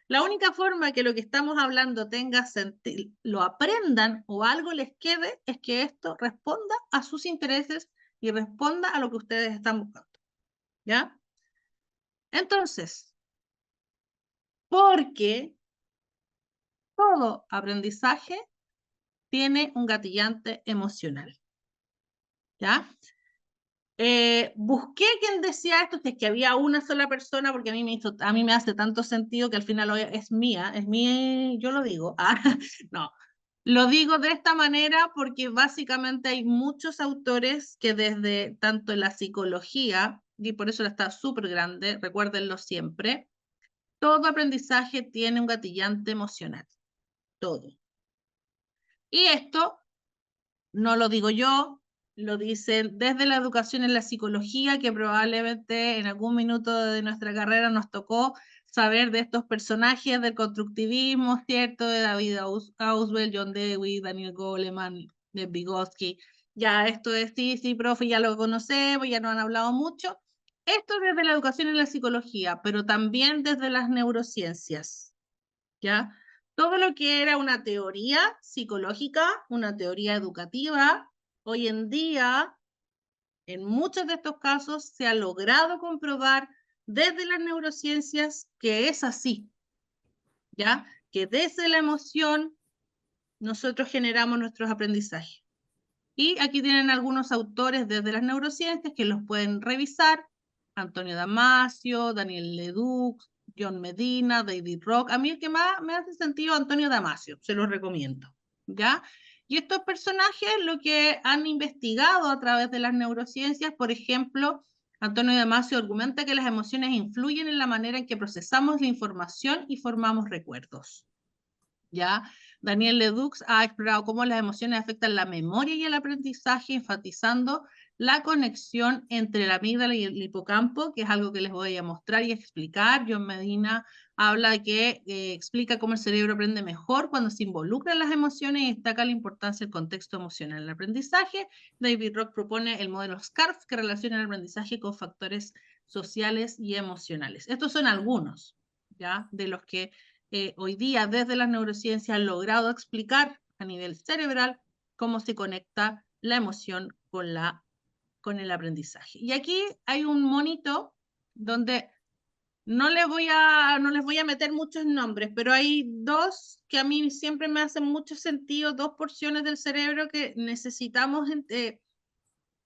La única forma que lo que estamos hablando tenga sentido, lo aprendan o algo les quede, es que esto responda a sus intereses y responda a lo que ustedes están buscando. ¿Ya? Entonces, porque todo aprendizaje tiene un gatillante emocional. ¿Ya? Busqué quién decía esto, si es que había una sola persona, porque a mí me hace tanto sentido que al final es mía, yo lo digo. No, lo digo de esta manera porque básicamente hay muchos autores que desde tanto en la psicología, y por eso está súper grande, recuérdenlo siempre, todo aprendizaje tiene un gatillante emocional, todo. Y esto no lo digo yo, lo dicen desde la educación en la psicología, que probablemente en algún minuto de nuestra carrera nos tocó saber de estos personajes del constructivismo, ¿cierto? De David Ausubel, John Dewey, Daniel Goleman, de Vygotsky. Ya esto es, sí, profe, ya lo conocemos, ya nos han hablado mucho. Esto desde la educación en la psicología, pero también desde las neurociencias, ¿ya? Todo lo que era una teoría psicológica, una teoría educativa, hoy en día, en muchos de estos casos, se ha logrado comprobar desde las neurociencias que es así, ¿ya? Que desde la emoción nosotros generamos nuestros aprendizajes. Y aquí tienen algunos autores desde las neurociencias que los pueden revisar. Antonio Damasio, Daniel Leduc, John Medina, David Rock. A mí el que más me hace sentido Antonio Damasio, se los recomiendo. ¿Ya? Y estos personajes lo que han investigado a través de las neurociencias, por ejemplo, Antonio Damasio argumenta que las emociones influyen en la manera en que procesamos la información y formamos recuerdos. ¿Ya? Daniel Leduc ha explorado cómo las emociones afectan la memoria y el aprendizaje, enfatizando la conexión entre la amígdala y el hipocampo, que es algo que les voy a mostrar y explicar. John Medina habla de que explica cómo el cerebro aprende mejor cuando se involucran las emociones y destaca la importancia del contexto emocional en el aprendizaje. David Rock propone el modelo SCARF, que relaciona el aprendizaje con factores sociales y emocionales. Estos son algunos, ¿ya? De los que hoy día desde las neurociencias han logrado explicar a nivel cerebral cómo se conecta la emoción con el aprendizaje. Y aquí hay un monito donde no les voy a meter muchos nombres, pero hay dos que a mí siempre me hacen mucho sentido, dos porciones del cerebro que necesitamos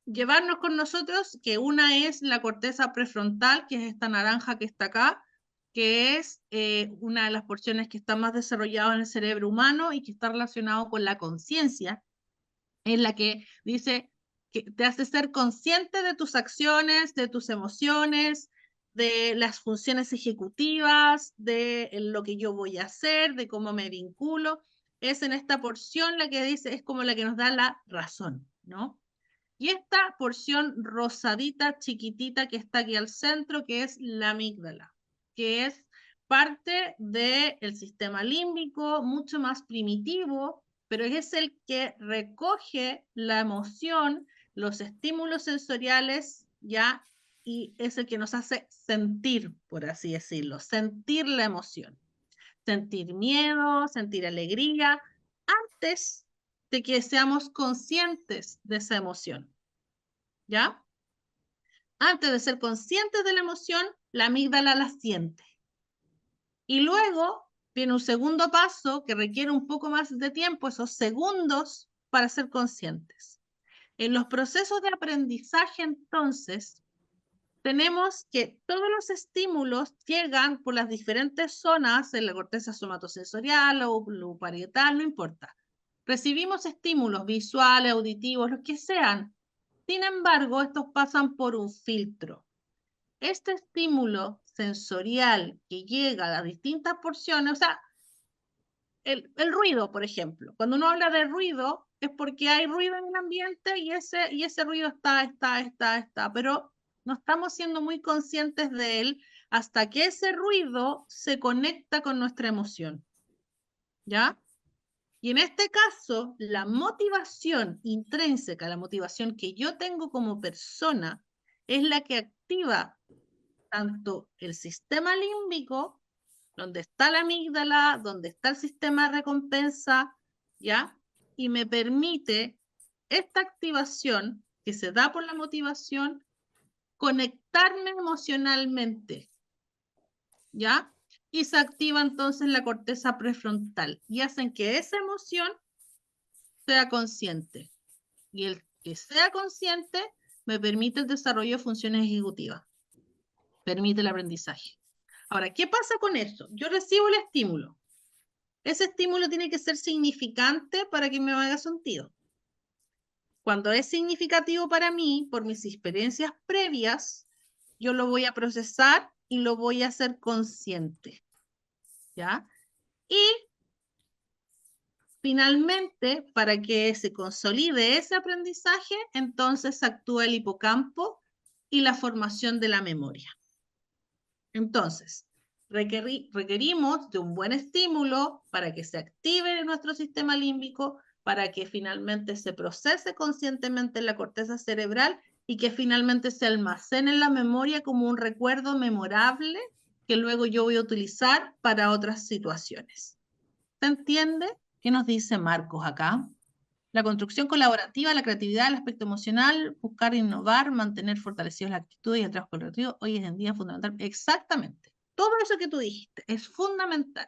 llevarnos con nosotros, que una es la corteza prefrontal, que es esta naranja que está acá, que es una de las porciones que está más desarrollada en el cerebro humano y que está relacionado con la conciencia, en la que dice que te hace ser consciente de tus acciones, de tus emociones, de las funciones ejecutivas, de lo que yo voy a hacer, de cómo me vinculo. Es en esta porción la que dice, es como la que nos da la razón, ¿no? Y esta porción rosadita, chiquitita que está aquí al centro, que es la amígdala, que es parte del sistema límbico, mucho más primitivo, pero es el que recoge la emoción, los estímulos sensoriales, ¿ya? Y es el que nos hace sentir, por así decirlo, sentir la emoción. Sentir miedo, sentir alegría, antes de que seamos conscientes de esa emoción. ¿Ya? Antes de ser conscientes de la emoción, la amígdala la siente. Y luego viene un segundo paso que requiere un poco más de tiempo, esos segundos para ser conscientes. En los procesos de aprendizaje, entonces, tenemos que todos los estímulos llegan por las diferentes zonas en la corteza somatosensorial o parietal, no importa. Recibimos estímulos visuales, auditivos, los que sean. Sin embargo, estos pasan por un filtro. Este estímulo sensorial que llega a las distintas porciones, o sea, el ruido, por ejemplo. Cuando uno habla de ruido, es porque hay ruido en el ambiente y ese ruido está, pero no estamos siendo muy conscientes de él hasta que ese ruido se conecta con nuestra emoción. ¿Ya? Y en este caso, la motivación intrínseca, la motivación que yo tengo como persona, es la que activa tanto el sistema límbico, donde está la amígdala, donde está el sistema de recompensa, ¿ya? Y me permite esta activación que se da por la motivación, conectarme emocionalmente, ¿ya? Y se activa entonces la corteza prefrontal y hacen que esa emoción sea consciente. Y el que sea consciente me permite el desarrollo de funciones ejecutivas, permite el aprendizaje. Ahora, ¿qué pasa con eso? Yo recibo el estímulo. Ese estímulo tiene que ser significante para que me haga sentido. Cuando es significativo para mí, por mis experiencias previas, yo lo voy a procesar y lo voy a hacer consciente. ¿Ya? Y finalmente, para que se consolide ese aprendizaje, entonces actúa el hipocampo y la formación de la memoria. Entonces, requerimos de un buen estímulo para que se active nuestro sistema límbico, para que finalmente se procese conscientemente en la corteza cerebral y que finalmente se almacene en la memoria como un recuerdo memorable que luego yo voy a utilizar para otras situaciones. ¿Se entiende? ¿Qué nos dice Marcos acá? La construcción colaborativa, la creatividad, el aspecto emocional, buscar innovar, mantener fortalecidos la actitud y el trabajo colaborativo, hoy en día es fundamental. Exactamente. Todo eso que tú dijiste es fundamental.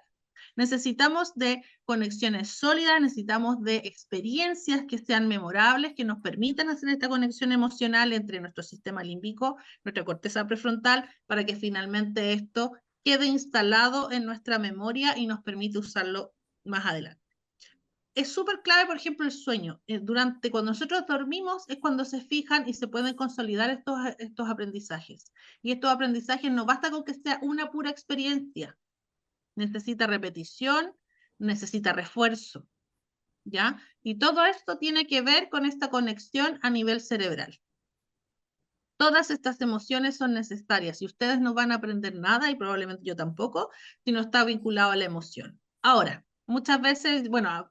Necesitamos de conexiones sólidas, necesitamos de experiencias que sean memorables, que nos permitan hacer esta conexión emocional entre nuestro sistema límbico, nuestra corteza prefrontal, para que finalmente esto quede instalado en nuestra memoria y nos permite usarlo más adelante. Es súper clave, por ejemplo, el sueño. Cuando nosotros dormimos es cuando se fijan y se pueden consolidar estos aprendizajes. Y estos aprendizajes no basta con que sea una pura experiencia. Necesita repetición, necesita refuerzo, ¿ya? Y todo esto tiene que ver con esta conexión a nivel cerebral. Todas estas emociones son necesarias y ustedes no van a aprender nada, y probablemente yo tampoco, si no está vinculado a la emoción. Ahora, muchas veces, bueno,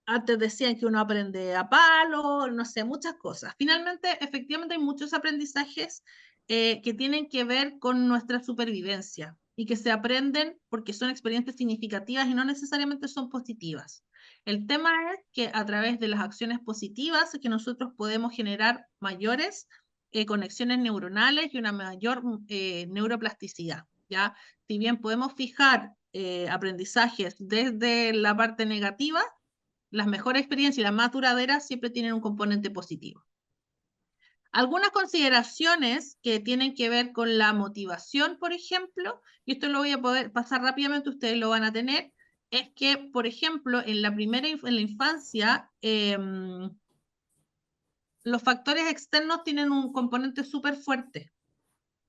antes decían que uno aprende a palo, no sé, muchas cosas. Finalmente, efectivamente hay muchos aprendizajes que tienen que ver con nuestra supervivencia y que se aprenden porque son experiencias significativas y no necesariamente son positivas. El tema es que a través de las acciones positivas es que nosotros podemos generar mayores conexiones neuronales y una mayor neuroplasticidad, ¿ya? Si bien podemos fijar aprendizajes desde la parte negativa, las mejores experiencias y las más duraderas siempre tienen un componente positivo. Algunas consideraciones que tienen que ver con la motivación, por ejemplo, y esto lo voy a poder pasar rápidamente, ustedes lo van a tener, es que, por ejemplo, en la infancia, los factores externos tienen un componente súper fuerte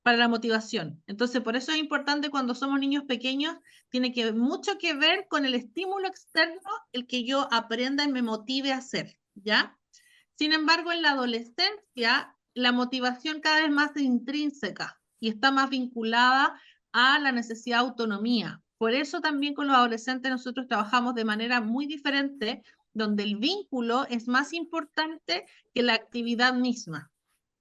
para la motivación. Entonces, por eso es importante cuando somos niños pequeños, tiene mucho que ver con el estímulo externo, el que yo aprenda y me motive a hacer, ¿ya? Sin embargo, en la adolescencia, la motivación cada vez más intrínseca y está más vinculada a la necesidad de autonomía. Por eso también con los adolescentes nosotros trabajamos de manera muy diferente, donde el vínculo es más importante que la actividad misma.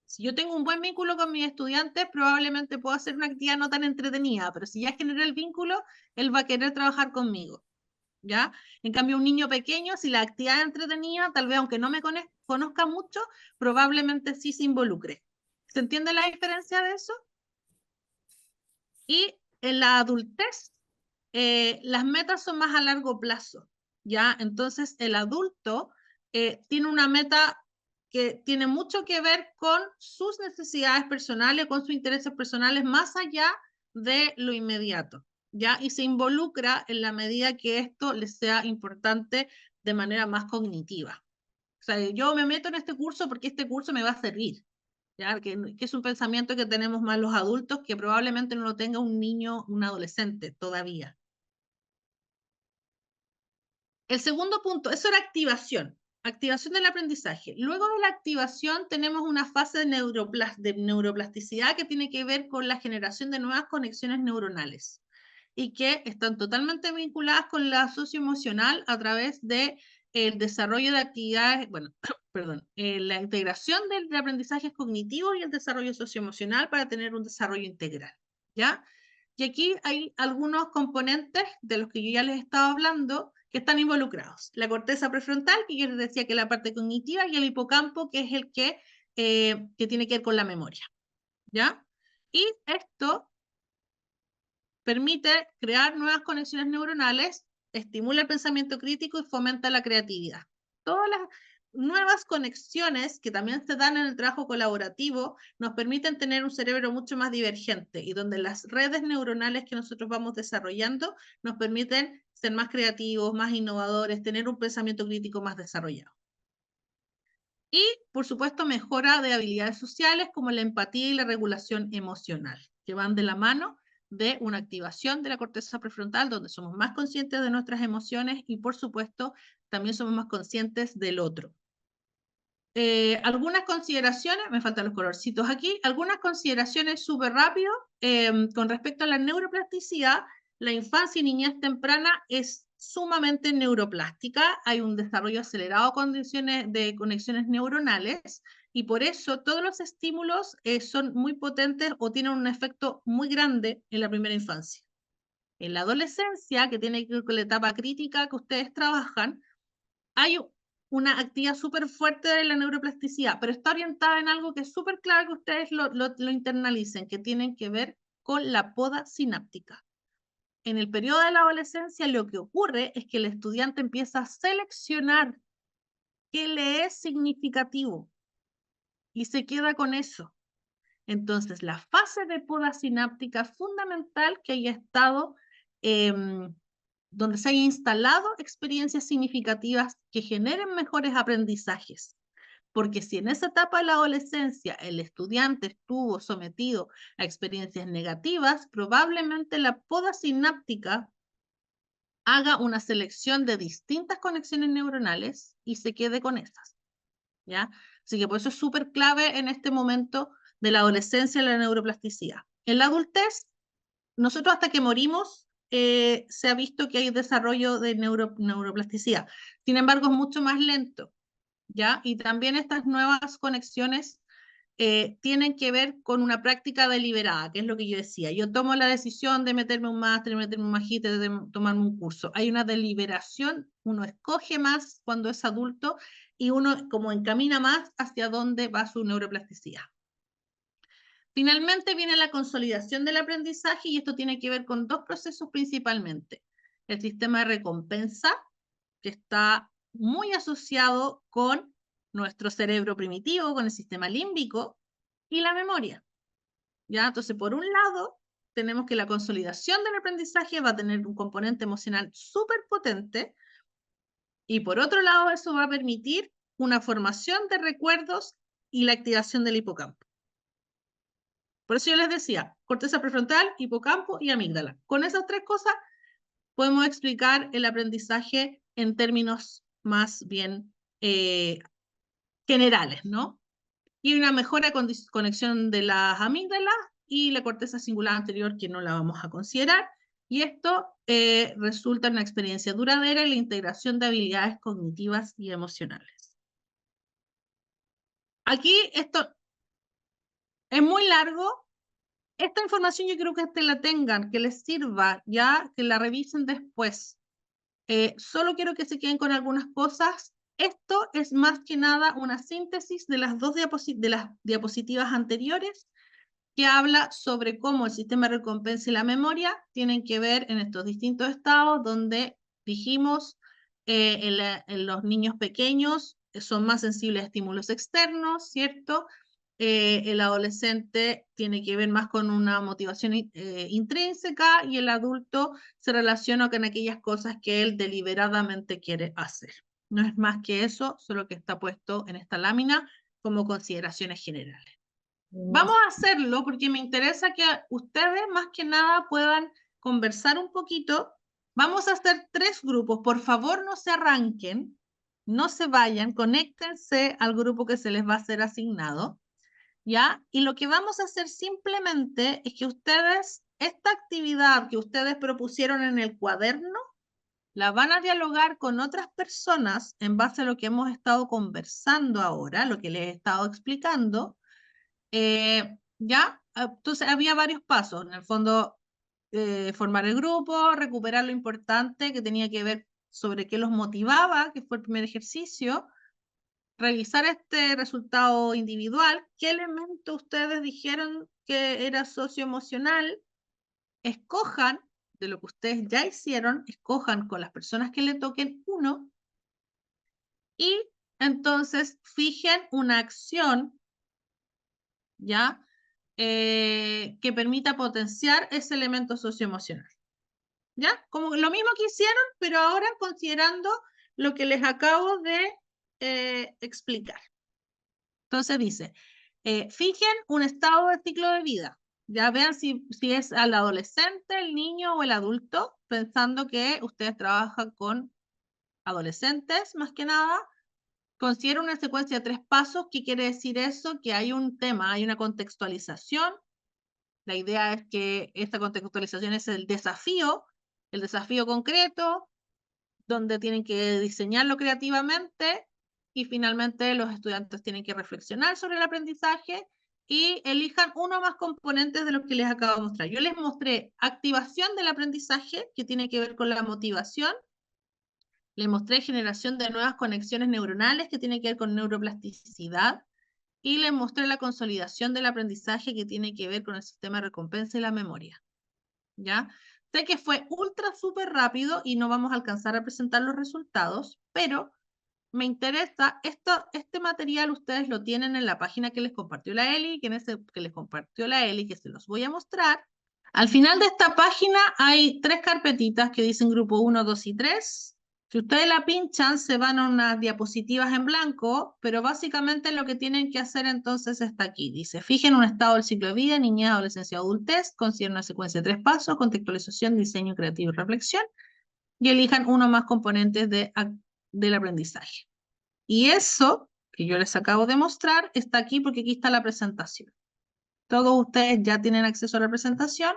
Si yo tengo un buen vínculo con mis estudiantes, probablemente puedo hacer una actividad no tan entretenida, pero si ya generé el vínculo, él va a querer trabajar conmigo, ¿ya? En cambio, un niño pequeño, si la actividad es entretenida, tal vez aunque no me conozca mucho, probablemente sí se involucre. ¿Se entiende la diferencia de eso? Y en la adultez, las metas son más a largo plazo, ¿ya? Entonces, el adulto tiene una meta que tiene mucho que ver con sus necesidades personales, con sus intereses personales, más allá de lo inmediato, ¿ya? Y se involucra en la medida que esto les sea importante de manera más cognitiva. O sea, yo me meto en este curso porque este curso me va a servir, ¿ya? Que es un pensamiento que tenemos más los adultos, que probablemente no lo tenga un niño, un adolescente todavía. El segundo punto, eso era activación. Activación del aprendizaje. Luego de la activación tenemos una fase de neuroplasticidad que tiene que ver con la generación de nuevas conexiones neuronales y que están totalmente vinculadas con la socioemocional a través de el desarrollo de actividades, bueno, perdón, la integración de aprendizajes cognitivos y el desarrollo socioemocional para tener un desarrollo integral, ¿ya? Y aquí hay algunos componentes de los que yo ya les estaba hablando que están involucrados. La corteza prefrontal, que yo les decía que es la parte cognitiva, y el hipocampo, que es el que tiene que ver con la memoria, ¿ya? Y esto permite crear nuevas conexiones neuronales, estimula el pensamiento crítico y fomenta la creatividad. Todas las nuevas conexiones que también se dan en el trabajo colaborativo nos permiten tener un cerebro mucho más divergente y donde las redes neuronales que nosotros vamos desarrollando nos permiten ser más creativos, más innovadores, tener un pensamiento crítico más desarrollado. Y, por supuesto, mejora de habilidades sociales como la empatía y la regulación emocional, que van de la mano de una activación de la corteza prefrontal, donde somos más conscientes de nuestras emociones y, por supuesto, también somos más conscientes del otro. Algunas consideraciones, me faltan los colorcitos aquí, algunas consideraciones súper rápido con respecto a la neuroplasticidad. La infancia y niñez temprana es sumamente neuroplástica, hay un desarrollo acelerado de conexiones neuronales y por eso todos los estímulos son muy potentes o tienen un efecto muy grande en la primera infancia. En la adolescencia, que tiene que ver con la etapa crítica que ustedes trabajan, hay una actividad súper fuerte de la neuroplasticidad, pero está orientada en algo que es súper clave que ustedes lo internalicen, que tienen que ver con la poda sináptica. En el periodo de la adolescencia lo que ocurre es que el estudiante empieza a seleccionar qué le es significativo y se queda con eso. Entonces, la fase de poda sináptica es fundamental que haya estado donde se haya instalado experiencias significativas que generen mejores aprendizajes. Porque si en esa etapa de la adolescencia el estudiante estuvo sometido a experiencias negativas, probablemente la poda sináptica haga una selección de distintas conexiones neuronales y se quede con esas, ¿ya? Así que por eso es súper clave en este momento de la adolescencia la neuroplasticidad. En la adultez, nosotros hasta que morimos se ha visto que hay desarrollo de neuroplasticidad. Sin embargo, es mucho más lento, ¿ya? Y también estas nuevas conexiones tienen que ver con una práctica deliberada, que es lo que yo decía. Yo tomo la decisión de meterme un máster, de meterme un magíster, de tomarme un curso. Hay una deliberación, uno escoge más cuando es adulto y uno como encamina más hacia dónde va su neuroplasticidad. Finalmente viene la consolidación del aprendizaje y esto tiene que ver con dos procesos principalmente. El sistema de recompensa, que está muy asociado con nuestro cerebro primitivo, con el sistema límbico y la memoria. ¿Ya? Entonces, por un lado, tenemos que la consolidación del aprendizaje va a tener un componente emocional súper potente y por otro lado, eso va a permitir una formación de recuerdos y la activación del hipocampo. Por eso yo les decía, corteza prefrontal, hipocampo y amígdala. Con esas tres cosas podemos explicar el aprendizaje en términos más bien generales, ¿no? Y una mejora conexión de las amígdalas y la corteza cingulada anterior que no la vamos a considerar. Y esto resulta en una experiencia duradera en la integración de habilidades cognitivas y emocionales. Aquí esto es muy largo. Esta información yo creo que la tengan, que les sirva, ya que la revisen después. Solo quiero que se queden con algunas cosas. Esto es más que nada una síntesis de las de las diapositivas anteriores que habla sobre cómo el sistema de recompensa y la memoria tienen que ver en estos distintos estados donde dijimos en los niños pequeños son más sensibles a estímulos externos, ¿cierto? El adolescente tiene que ver más con una motivación intrínseca y el adulto se relaciona con aquellas cosas que él deliberadamente quiere hacer. No es más que eso, solo que está puesto en esta lámina como consideraciones generales. Vamos a hacerlo porque me interesa que ustedes más que nada puedan conversar un poquito. Vamos a hacer 3 grupos. Por favor, no se arranquen, no se vayan, conéctense al grupo que se les va a ser asignado, ¿ya? Y lo que vamos a hacer simplemente es que ustedes, esta actividad que ustedes propusieron en el cuaderno, la van a dialogar con otras personas en base a lo que hemos estado conversando ahora, lo que les he estado explicando. ¿Ya? Entonces había varios pasos, en el fondo, formar el grupo, recuperar lo importante que tenía que ver sobre qué los motivaba, que fue el primer ejercicio, revisar este resultado individual, qué elemento ustedes dijeron que era socioemocional, escojan de lo que ustedes ya hicieron, escojan con las personas que le toquen uno, y entonces fijen una acción, ¿ya? Que permita potenciar ese elemento socioemocional. ¿Ya? Como lo mismo que hicieron, pero ahora considerando lo que les acabo de explicar. Entonces dice, fijen un estado de ciclo de vida. Ya vean si es al adolescente, el niño o el adulto, pensando que ustedes trabajan con adolescentes más que nada. Considera una secuencia de 3 pasos. ¿Qué quiere decir eso? Que hay un tema, hay una contextualización. La idea es que esta contextualización es el desafío concreto, donde tienen que diseñarlo creativamente y finalmente los estudiantes tienen que reflexionar sobre el aprendizaje y elijan uno o más componentes de los que les acabo de mostrar. Yo les mostré activación del aprendizaje, que tiene que ver con la motivación. Les mostré generación de nuevas conexiones neuronales, que tiene que ver con neuroplasticidad. Y les mostré la consolidación del aprendizaje, que tiene que ver con el sistema de recompensa y la memoria. ¿Ya? Sé que fue ultra súper rápido y no vamos a alcanzar a presentar los resultados, pero me interesa, este material ustedes lo tienen en la página que les compartió la Eli, que se los voy a mostrar. Al final de esta página hay 3 carpetitas que dicen grupo 1, 2 y 3. Si ustedes la pinchan, se van a unas diapositivas en blanco, pero básicamente lo que tienen que hacer entonces está aquí. Dice, fijen un estado del ciclo de vida, niñez, adolescencia, adultez, consideren una secuencia de 3 pasos, contextualización, diseño creativo y reflexión, y elijan uno más componentes del aprendizaje. Y eso que yo les acabo de mostrar está aquí porque aquí está la presentación. Todos ustedes ya tienen acceso a la presentación.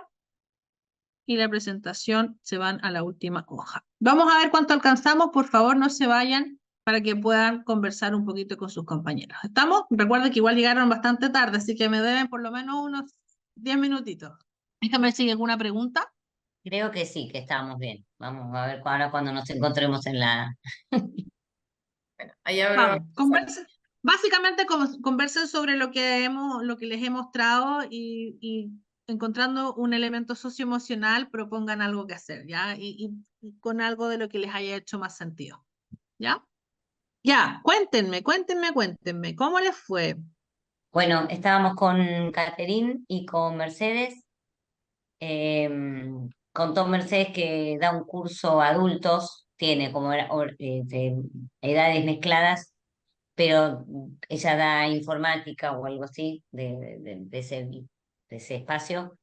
Y la presentación se van a la última hoja. Vamos a ver cuánto alcanzamos. Por favor, no se vayan para que puedan conversar un poquito con sus compañeros. ¿Estamos? Recuerden que igual llegaron bastante tarde, así que me deben por lo menos unos 10 minutitos. Déjame ver si hay alguna pregunta. Creo que sí, que estamos bien. Vamos a ver ahora cuando nos encontremos en la... Bueno, ahí ahora Vamos, conversen. Básicamente conversen sobre lo que les he mostrado y encontrando un elemento socioemocional, propongan algo que hacer, ¿ya? Y con algo de lo que les haya hecho más sentido, ¿ya? Ya, cuéntenme, ¿cómo les fue? Bueno, estábamos con Caterín y con Mercedes. Contó Mercedes que da un curso a adultos, tiene como de edades mezcladas, pero ella da informática o algo así de ese espacio,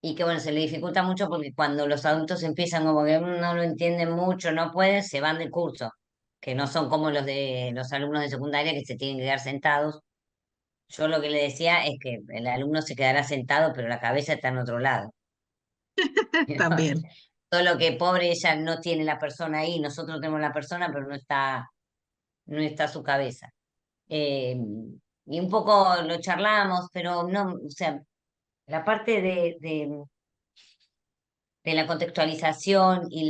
y que bueno, se le dificulta mucho porque cuando los adultos empiezan como que no lo entienden mucho, no pueden, se van del curso, que no son como los de los alumnos de secundaria que se tienen que quedar sentados. Yo lo que le decía es que el alumno se quedará sentado, pero la cabeza está en otro lado. También. Solo que pobre ella no tiene la persona ahí, nosotros tenemos la persona, pero no está su cabeza. Y un poco lo charlamos, pero no, o sea, la parte de la contextualización y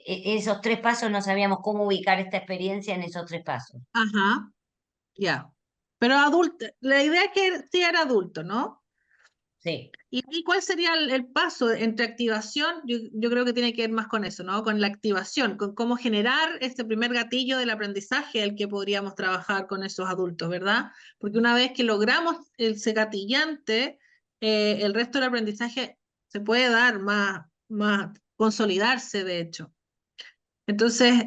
esos 3 pasos no sabíamos cómo ubicar esta experiencia en esos 3 pasos. Ajá, ya. Pero adulto, la idea es que sí era adulto, ¿no? Sí, ¿Y cuál sería el paso entre activación? Yo creo que tiene que ver más con eso, ¿no? Con la activación, con cómo generar este primer gatillo del aprendizaje, el que podríamos trabajar con esos adultos, ¿verdad? Porque una vez que logramos ese gatillante, el resto del aprendizaje se puede dar consolidarse, de hecho. Entonces,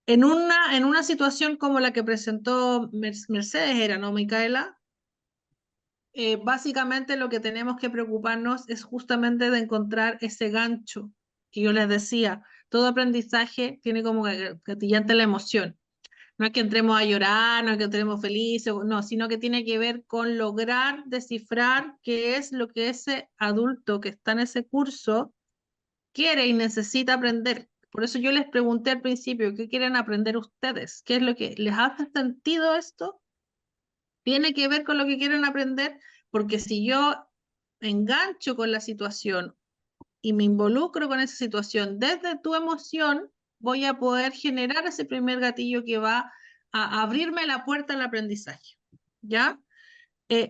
en una situación como la que presentó Mercedes, era, ¿no, Micaela? Básicamente lo que tenemos que preocuparnos es justamente de encontrar ese gancho que yo les decía. Todo aprendizaje tiene como gatillante la emoción. No es que entremos a llorar, no es que entremos felices, no, sino que tiene que ver con lograr descifrar qué es lo que ese adulto que está en ese curso quiere y necesita aprender. Por eso yo les pregunté al principio, ¿qué quieren aprender ustedes? ¿Qué es lo que les hace sentido esto? Tiene que ver con lo que quieren aprender, porque si yo engancho con la situación y me involucro con esa situación desde tu emoción, voy a poder generar ese primer gatillo que va a abrirme la puerta al aprendizaje. ¿Ya?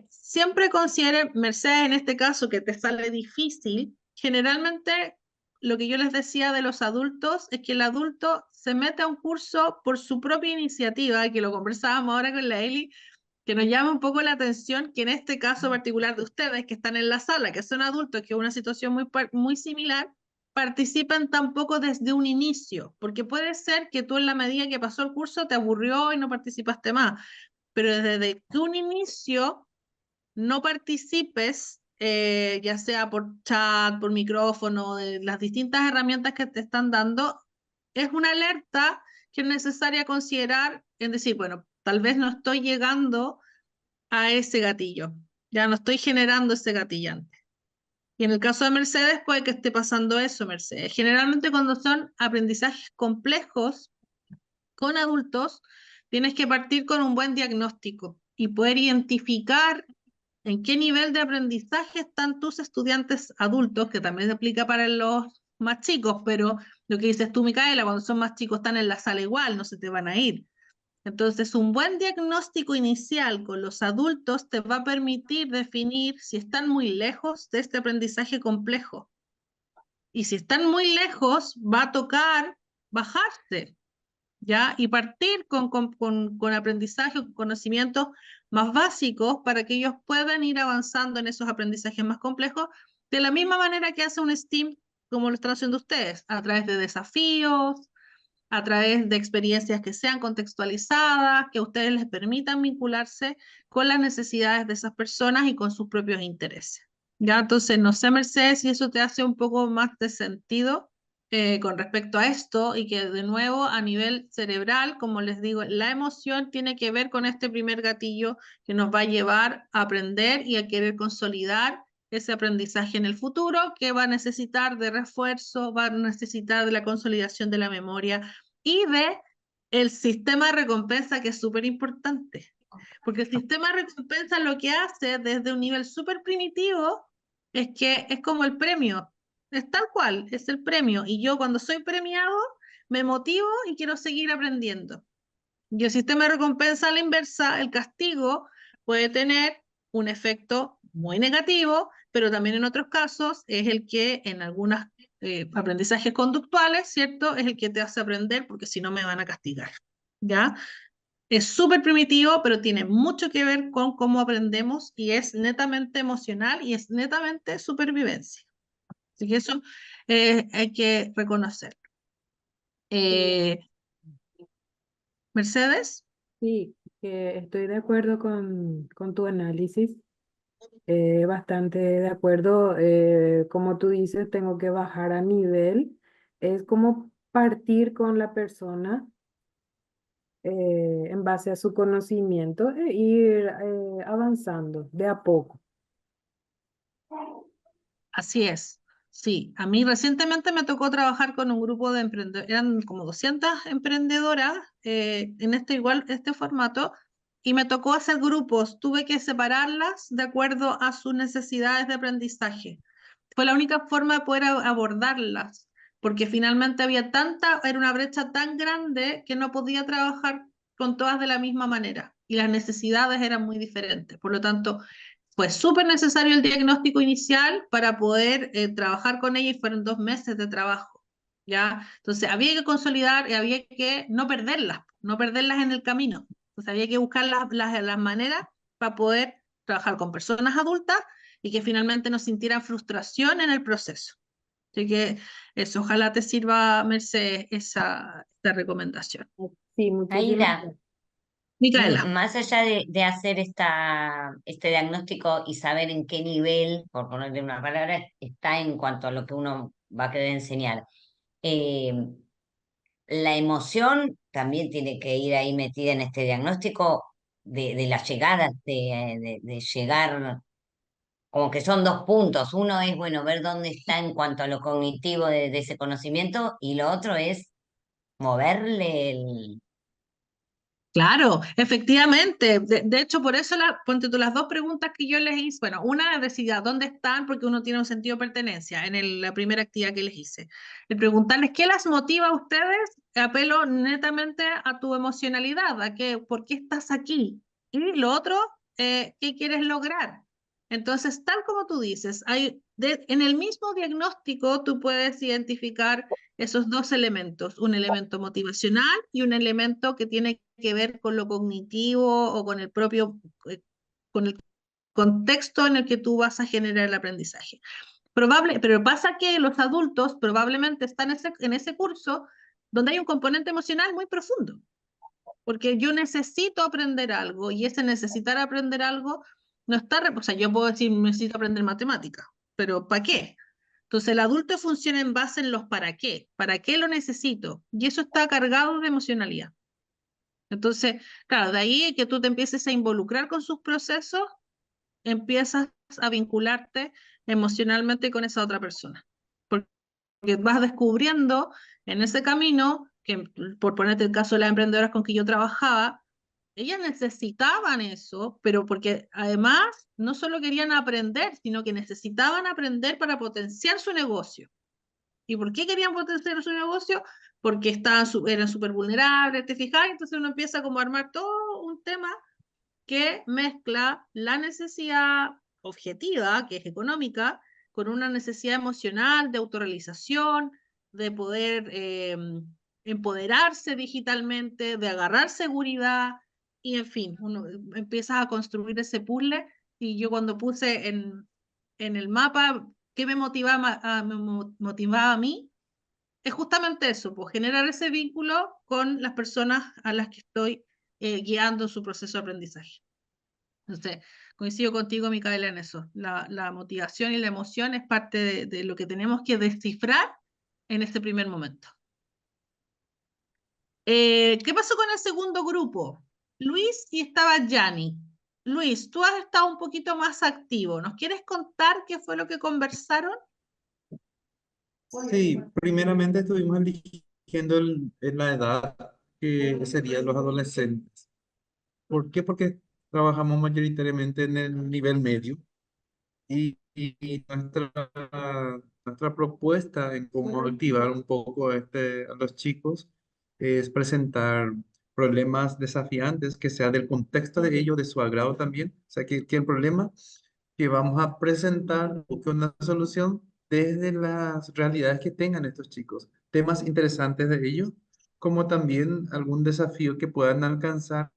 Siempre considere, Mercedes, en este caso que te sale difícil, generalmente lo que yo les decía de los adultos es que el adulto se mete a un curso por su propia iniciativa, y que lo conversábamos ahora con la Eli, que nos llama un poco la atención que en este caso particular de ustedes que están en la sala, que son adultos, que es una situación muy similar, participan tampoco desde un inicio, porque puede ser que tú en la medida que pasó el curso te aburrió y no participaste más, pero desde que un inicio no participes, ya sea por chat, por micrófono, de las distintas herramientas que te están dando, es una alerta que es necesaria considerar, en decir, bueno, tal vez no estoy llegando a ese gatillo, ya no estoy generando ese gatillante. Y en el caso de Mercedes puede que esté pasando eso, Mercedes. Generalmente cuando son aprendizajes complejos con adultos, tienes que partir con un buen diagnóstico y poder identificar en qué nivel de aprendizaje están tus estudiantes adultos, que también se aplica para los más chicos, pero lo que dices tú, Micaela, cuando son más chicos están en la sala igual, no se te van a ir. Entonces, un buen diagnóstico inicial con los adultos te va a permitir definir si están muy lejos de este aprendizaje complejo. Y si están muy lejos, va a tocar bajarse, ¿ya? Y partir con aprendizaje, con conocimientos más básicos para que ellos puedan ir avanzando en esos aprendizajes más complejos, de la misma manera que hace un STEAM, como lo están haciendo ustedes, a través de desafíos, a través de experiencias que sean contextualizadas, que a ustedes les permitan vincularse con las necesidades de esas personas y con sus propios intereses. Ya, entonces, no sé, Mercedes, si eso te hace un poco más de sentido con respecto a esto, y que de nuevo a nivel cerebral, como les digo, la emoción tiene que ver con este primer gatillo que nos va a llevar a aprender y a querer consolidar ese aprendizaje en el futuro, que va a necesitar de refuerzo, va a necesitar de la consolidación de la memoria y de el sistema de recompensa, que es súper importante. Porque el sistema de recompensa lo que hace desde un nivel súper primitivo es que es como el premio, es tal cual, es el premio. Y yo cuando soy premiado me motivo y quiero seguir aprendiendo. Y el sistema de recompensa a la inversa, el castigo, puede tener un efecto muy negativo, pero también en otros casos es el que en algunos aprendizajes conductuales, ¿cierto? Es el que te hace aprender, porque si no me van a castigar, ¿ya? Es súper primitivo, pero tiene mucho que ver con cómo aprendemos y es netamente emocional y es netamente supervivencia. Así que eso hay que reconocer. Mercedes. Sí, que estoy de acuerdo con tu análisis, bastante de acuerdo. Como tú dices, tengo que bajar a nivel. Es como partir con la persona en base a su conocimiento e ir avanzando de a poco. Así es, sí. A mí recientemente me tocó trabajar con un grupo de emprendedores, eran como 200 emprendedoras en este formato, y me tocó hacer grupos. Tuve que separarlas de acuerdo a sus necesidades de aprendizaje. Fue la única forma de poder abordarlas, porque finalmente era una brecha tan grande que no podía trabajar con todas de la misma manera, y las necesidades eran muy diferentes. Por lo tanto, fue súper necesario el diagnóstico inicial para poder trabajar con ella y fueron 2 meses de trabajo, ¿ya? Entonces había que consolidar y había que no perderlas en el camino. Entonces había que buscar las maneras para poder trabajar con personas adultas y que finalmente no sintieran frustración en el proceso. Así que eso, ojalá te sirva, Mercedes, esta recomendación. Sí, muchísimas Aida, gracias. Micaela. más allá de hacer este diagnóstico y saber en qué nivel, por ponerle una palabra, está en cuanto a lo que uno va a querer enseñar, eh, la emoción también tiene que ir ahí metida en este diagnóstico de las llegadas, de llegar, como que son 2 puntos. Uno es, bueno, ver dónde está en cuanto a lo cognitivo de ese conocimiento y lo otro es moverle el... Claro, efectivamente. De hecho, por eso ponte tú las 2 preguntas que yo les hice. Bueno, una decía dónde están, porque uno tiene un sentido de pertenencia en la primera actividad que les hice. El preguntarles qué las motiva a ustedes, apelo netamente a tu emocionalidad, por qué estás aquí. Y lo otro, qué quieres lograr. Entonces, tal como tú dices, en el mismo diagnóstico tú puedes identificar esos 2 elementos, un elemento motivacional y un elemento que tiene que ver con lo cognitivo o con con el contexto en el que tú vas a generar el aprendizaje. Pero pasa que los adultos probablemente están en ese curso donde hay un componente emocional muy profundo, porque yo necesito aprender algo y ese necesitar aprender algo no está, o sea, yo puedo decir necesito aprender matemáticas, pero ¿para qué? Entonces el adulto funciona en base en los para qué lo necesito, y eso está cargado de emocionalidad. Entonces, claro, de ahí que tú te empieces a involucrar con sus procesos, empiezas a vincularte emocionalmente con esa otra persona, porque vas descubriendo en ese camino, que por ponerte el caso de las emprendedoras con que yo trabajaba, ellas necesitaban eso, pero porque además no solo querían aprender, sino que necesitaban aprender para potenciar su negocio. ¿Y por qué querían potenciar su negocio? Porque eran súper vulnerables, ¿te fijas? Entonces uno empieza como a armar todo un tema que mezcla la necesidad objetiva, que es económica, con una necesidad emocional de autorrealización, de poder empoderarse digitalmente, de agarrar seguridad, y en fin, uno empieza a construir ese puzzle, y yo cuando puse en el mapa qué motivaba a mí, es justamente eso, pues generar ese vínculo con las personas a las que estoy guiando en su proceso de aprendizaje. Entonces, coincido contigo, Micaela, en eso. La motivación y la emoción es parte de lo que tenemos que descifrar en este primer momento. ¿Qué pasó con el segundo grupo? Luis y estaba Yanni. Luis, tú has estado un poquito más activo. ¿Nos quieres contar qué fue lo que conversaron? Sí, primeramente estuvimos eligiendo la edad que serían los adolescentes. ¿Por qué? Porque trabajamos mayoritariamente en el nivel medio y nuestra propuesta en cómo activar un poco a los chicos es presentar problemas desafiantes que sea del contexto de ellos, de su agrado también. O sea, que el problema que vamos a presentar busque una solución desde las realidades que tengan estos chicos, temas interesantes de ellos, como también algún desafío que puedan alcanzar,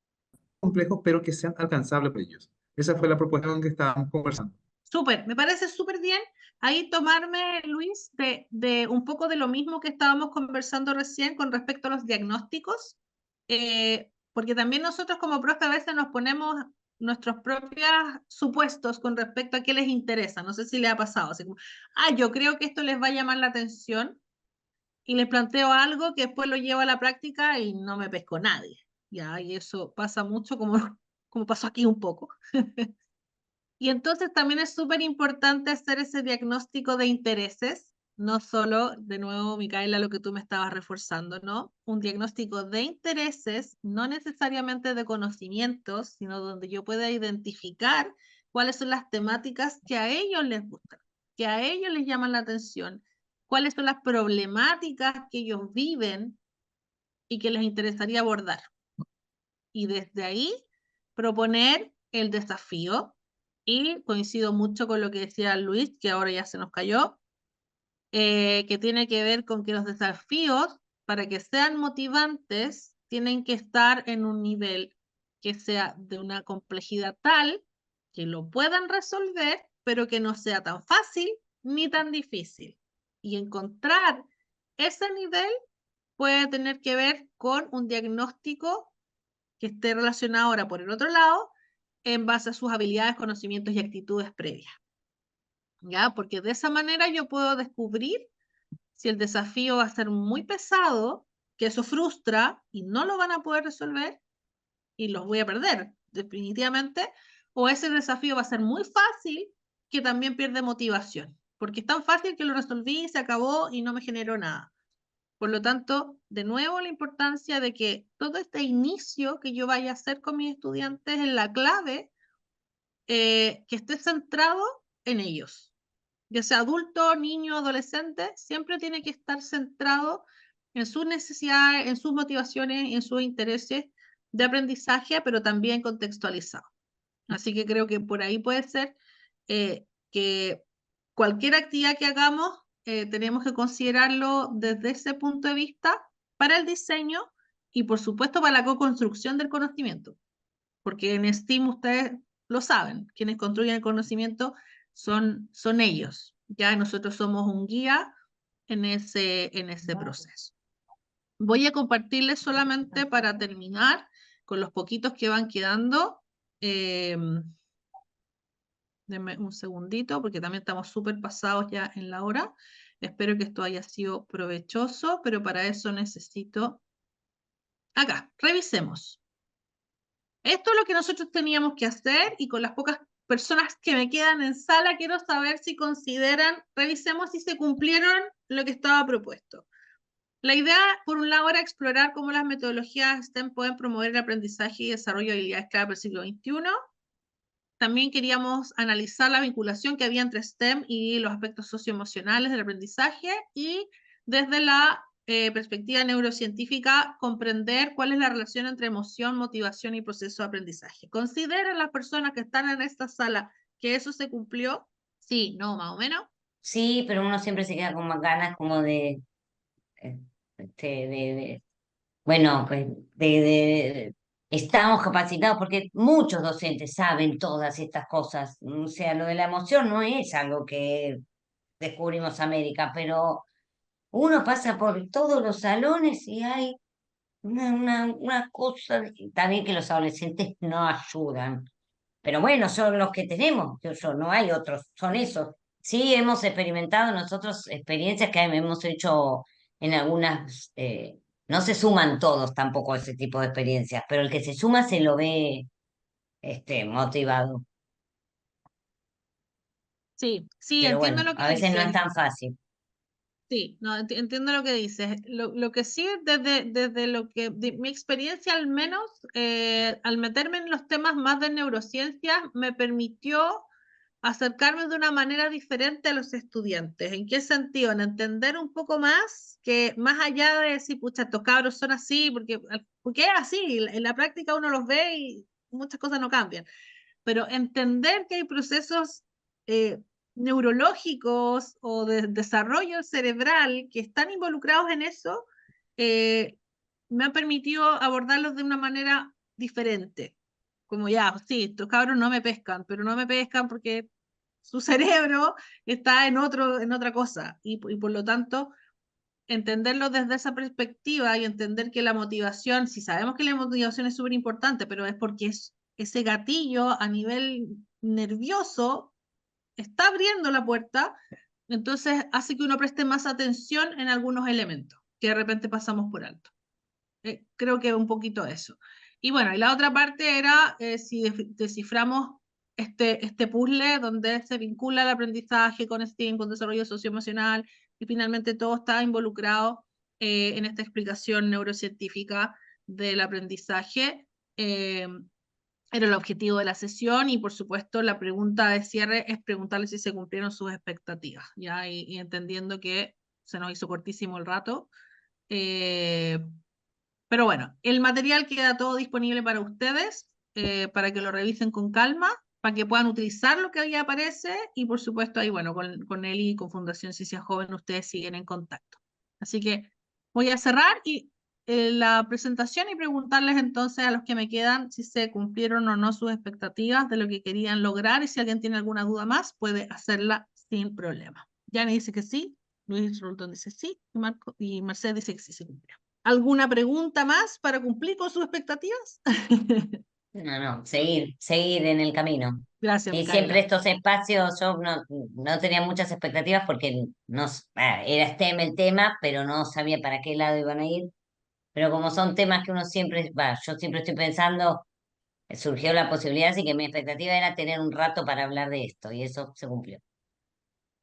complejos, pero que sean alcanzables para ellos. Esa fue la propuesta con que estábamos conversando. Súper, me parece súper bien ahí tomarme, Luis, de un poco de lo mismo que estábamos conversando recién con respecto a los diagnósticos, porque también nosotros como profe a veces nos ponemos nuestros propios supuestos con respecto a qué les interesa. No sé si les ha pasado, así como, yo creo que esto les va a llamar la atención y les planteo algo que después lo llevo a la práctica y no me pesco nadie. Ya, y eso pasa mucho como pasó aquí un poco. Y entonces también es súper importante hacer ese diagnóstico de intereses, no solo, de nuevo, Micaela, lo que tú me estabas reforzando, ¿no? Un diagnóstico de intereses, no necesariamente de conocimientos, sino donde yo pueda identificar cuáles son las temáticas que a ellos les gustan, que a ellos les llaman la atención, cuáles son las problemáticas que ellos viven y que les interesaría abordar. Y desde ahí proponer el desafío Y coincido mucho con lo que decía Luis, que ahora ya se nos cayó, que tiene que ver con que los desafíos, para que sean motivantes, tienen que estar en un nivel que sea de una complejidad tal que lo puedan resolver, pero que no sea tan fácil ni tan difícil. Y encontrar ese nivel puede tener que ver con un diagnóstico que esté relacionado ahora por el otro lado, en base a sus habilidades, conocimientos y actitudes previas. ¿Ya? Porque de esa manera yo puedo descubrir si el desafío va a ser muy pesado, que eso frustra y no lo van a poder resolver y los voy a perder, definitivamente, o ese desafío va a ser muy fácil, que también pierde motivación, porque es tan fácil que lo resolví, se acabó y no me generó nada. Por lo tanto, de nuevo, la importancia de que todo este inicio que yo vaya a hacer con mis estudiantes en la clave, que esté centrado en ellos. Ya sea adulto, niño, adolescente, siempre tiene que estar centrado en sus necesidades, en sus motivaciones, en sus intereses de aprendizaje, pero también contextualizado. Así que creo que por ahí puede ser que cualquier actividad que hagamos, tenemos que considerarlo desde ese punto de vista para el diseño y por supuesto para la co-construcción del conocimiento. Porque en STEAM ustedes lo saben, quienes construyen el conocimiento son ellos. Ya nosotros somos un guía en ese proceso. Voy a compartirles solamente para terminar con los poquitos que van quedando. Denme un segundito porque también estamos súper pasados ya en la hora. Espero que esto haya sido provechoso, pero para eso necesito... Acá, revisemos. Esto es lo que nosotros teníamos que hacer y con las pocas personas que me quedan en sala quiero saber si consideran, revisemos si se cumplieron lo que estaba propuesto. La idea, por un lado, era explorar cómo las metodologías STEM pueden promover el aprendizaje y desarrollo de habilidades clave para el siglo XXI. También queríamos analizar la vinculación que había entre STEM y los aspectos socioemocionales del aprendizaje y desde la perspectiva neurocientífica comprender cuál es la relación entre emoción, motivación y proceso de aprendizaje. ¿Consideran las personas que están en esta sala que eso se cumplió? Sí, no, más o menos. Sí, pero uno siempre se queda con más ganas como eh, bueno, pues estamos capacitados porque muchos docentes saben todas estas cosas. O sea, lo de la emoción no es algo que descubrimos América, pero uno pasa por todos los salones y hay una cosa, también que los adolescentes no ayudan. Pero bueno, son los que tenemos, no hay otros, son esos. Sí, hemos experimentado nosotros experiencias que hemos hecho en algunas, no se suman todos tampoco a ese tipo de experiencias, pero el que se suma se lo ve motivado. Sí, sí, Pero entiendo bueno, lo que a veces no es dices. tan fácil. Sí, no, entiendo lo que dices. Lo que sí, desde lo que, de mi experiencia al menos, al meterme en los temas más de neurociencias, me permitió acercarme de una manera diferente a los estudiantes. ¿En qué sentido? En entender un poco más que más allá de decir, pucha, estos cabros son así, porque es así, en la práctica uno los ve y muchas cosas no cambian, pero entender que hay procesos neurológicos o de desarrollo cerebral que están involucrados en eso, eh, me ha permitido abordarlos de una manera diferente. Como ya, sí, estos cabros no me pescan, pero no me pescan porque su cerebro está en otra cosa y por lo tanto entenderlo desde esa perspectiva y entender que la motivación, si sabemos que la motivación es súper importante, pero es porque ese gatillo a nivel nervioso está abriendo la puerta, entonces hace que uno preste más atención en algunos elementos que de repente pasamos por alto. Creo que un poquito eso. Y bueno, y la otra parte era si desciframos este puzzle donde se vincula el aprendizaje con STEAM, con desarrollo socioemocional, y finalmente todo está involucrado en esta explicación neurocientífica del aprendizaje. Era el objetivo de la sesión y por supuesto la pregunta de cierre es preguntarle si se cumplieron sus expectativas, ¿ya? Y entendiendo que se nos hizo cortísimo el rato. Pero bueno, el material queda todo disponible para ustedes, para que lo revisen con calma para que puedan utilizar lo que ahí aparece y por supuesto ahí, bueno, con él y con Fundación Ciencia Joven ustedes siguen en contacto. Así que voy a cerrar y la presentación y preguntarles entonces a los que me quedan si se cumplieron o no sus expectativas de lo que querían lograr y si alguien tiene alguna duda más puede hacerla sin problema. Yanni dice que sí, Luis Rolton dice sí y Mercedes dice que sí se cumplió. ¿Alguna pregunta más para cumplir con sus expectativas? No, seguir en el camino. Gracias, Y siempre Micaela. estos espacios, yo no tenía muchas expectativas porque era STEM el tema, pero no sabía para qué lado iban a ir. Pero como son temas que yo siempre estoy pensando, surgió la posibilidad, así que mi expectativa era tener un rato para hablar de esto, y eso se cumplió.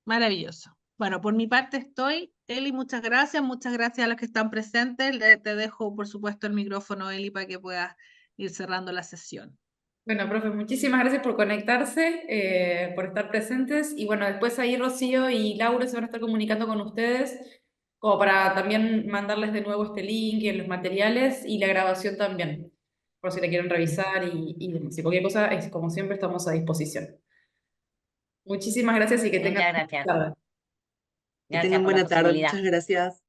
Maravilloso. Bueno, por mi parte estoy. Eli, muchas gracias a los que están presentes. Te dejo, por supuesto, el micrófono, Eli, para que puedas ir cerrando la sesión. Bueno, profe, muchísimas gracias por conectarse, por estar presentes. Y bueno, después ahí Rocío y Laura se van a estar comunicando con ustedes, como para también mandarles de nuevo este link y los materiales y la grabación también, por si la quieren revisar y demás. Y cualquier cosa, como siempre, estamos a disposición. Muchísimas gracias y que tengan Muchas buena gracias. tarde. Que Gracias tengan por la buena tarde. posibilidad. Muchas gracias.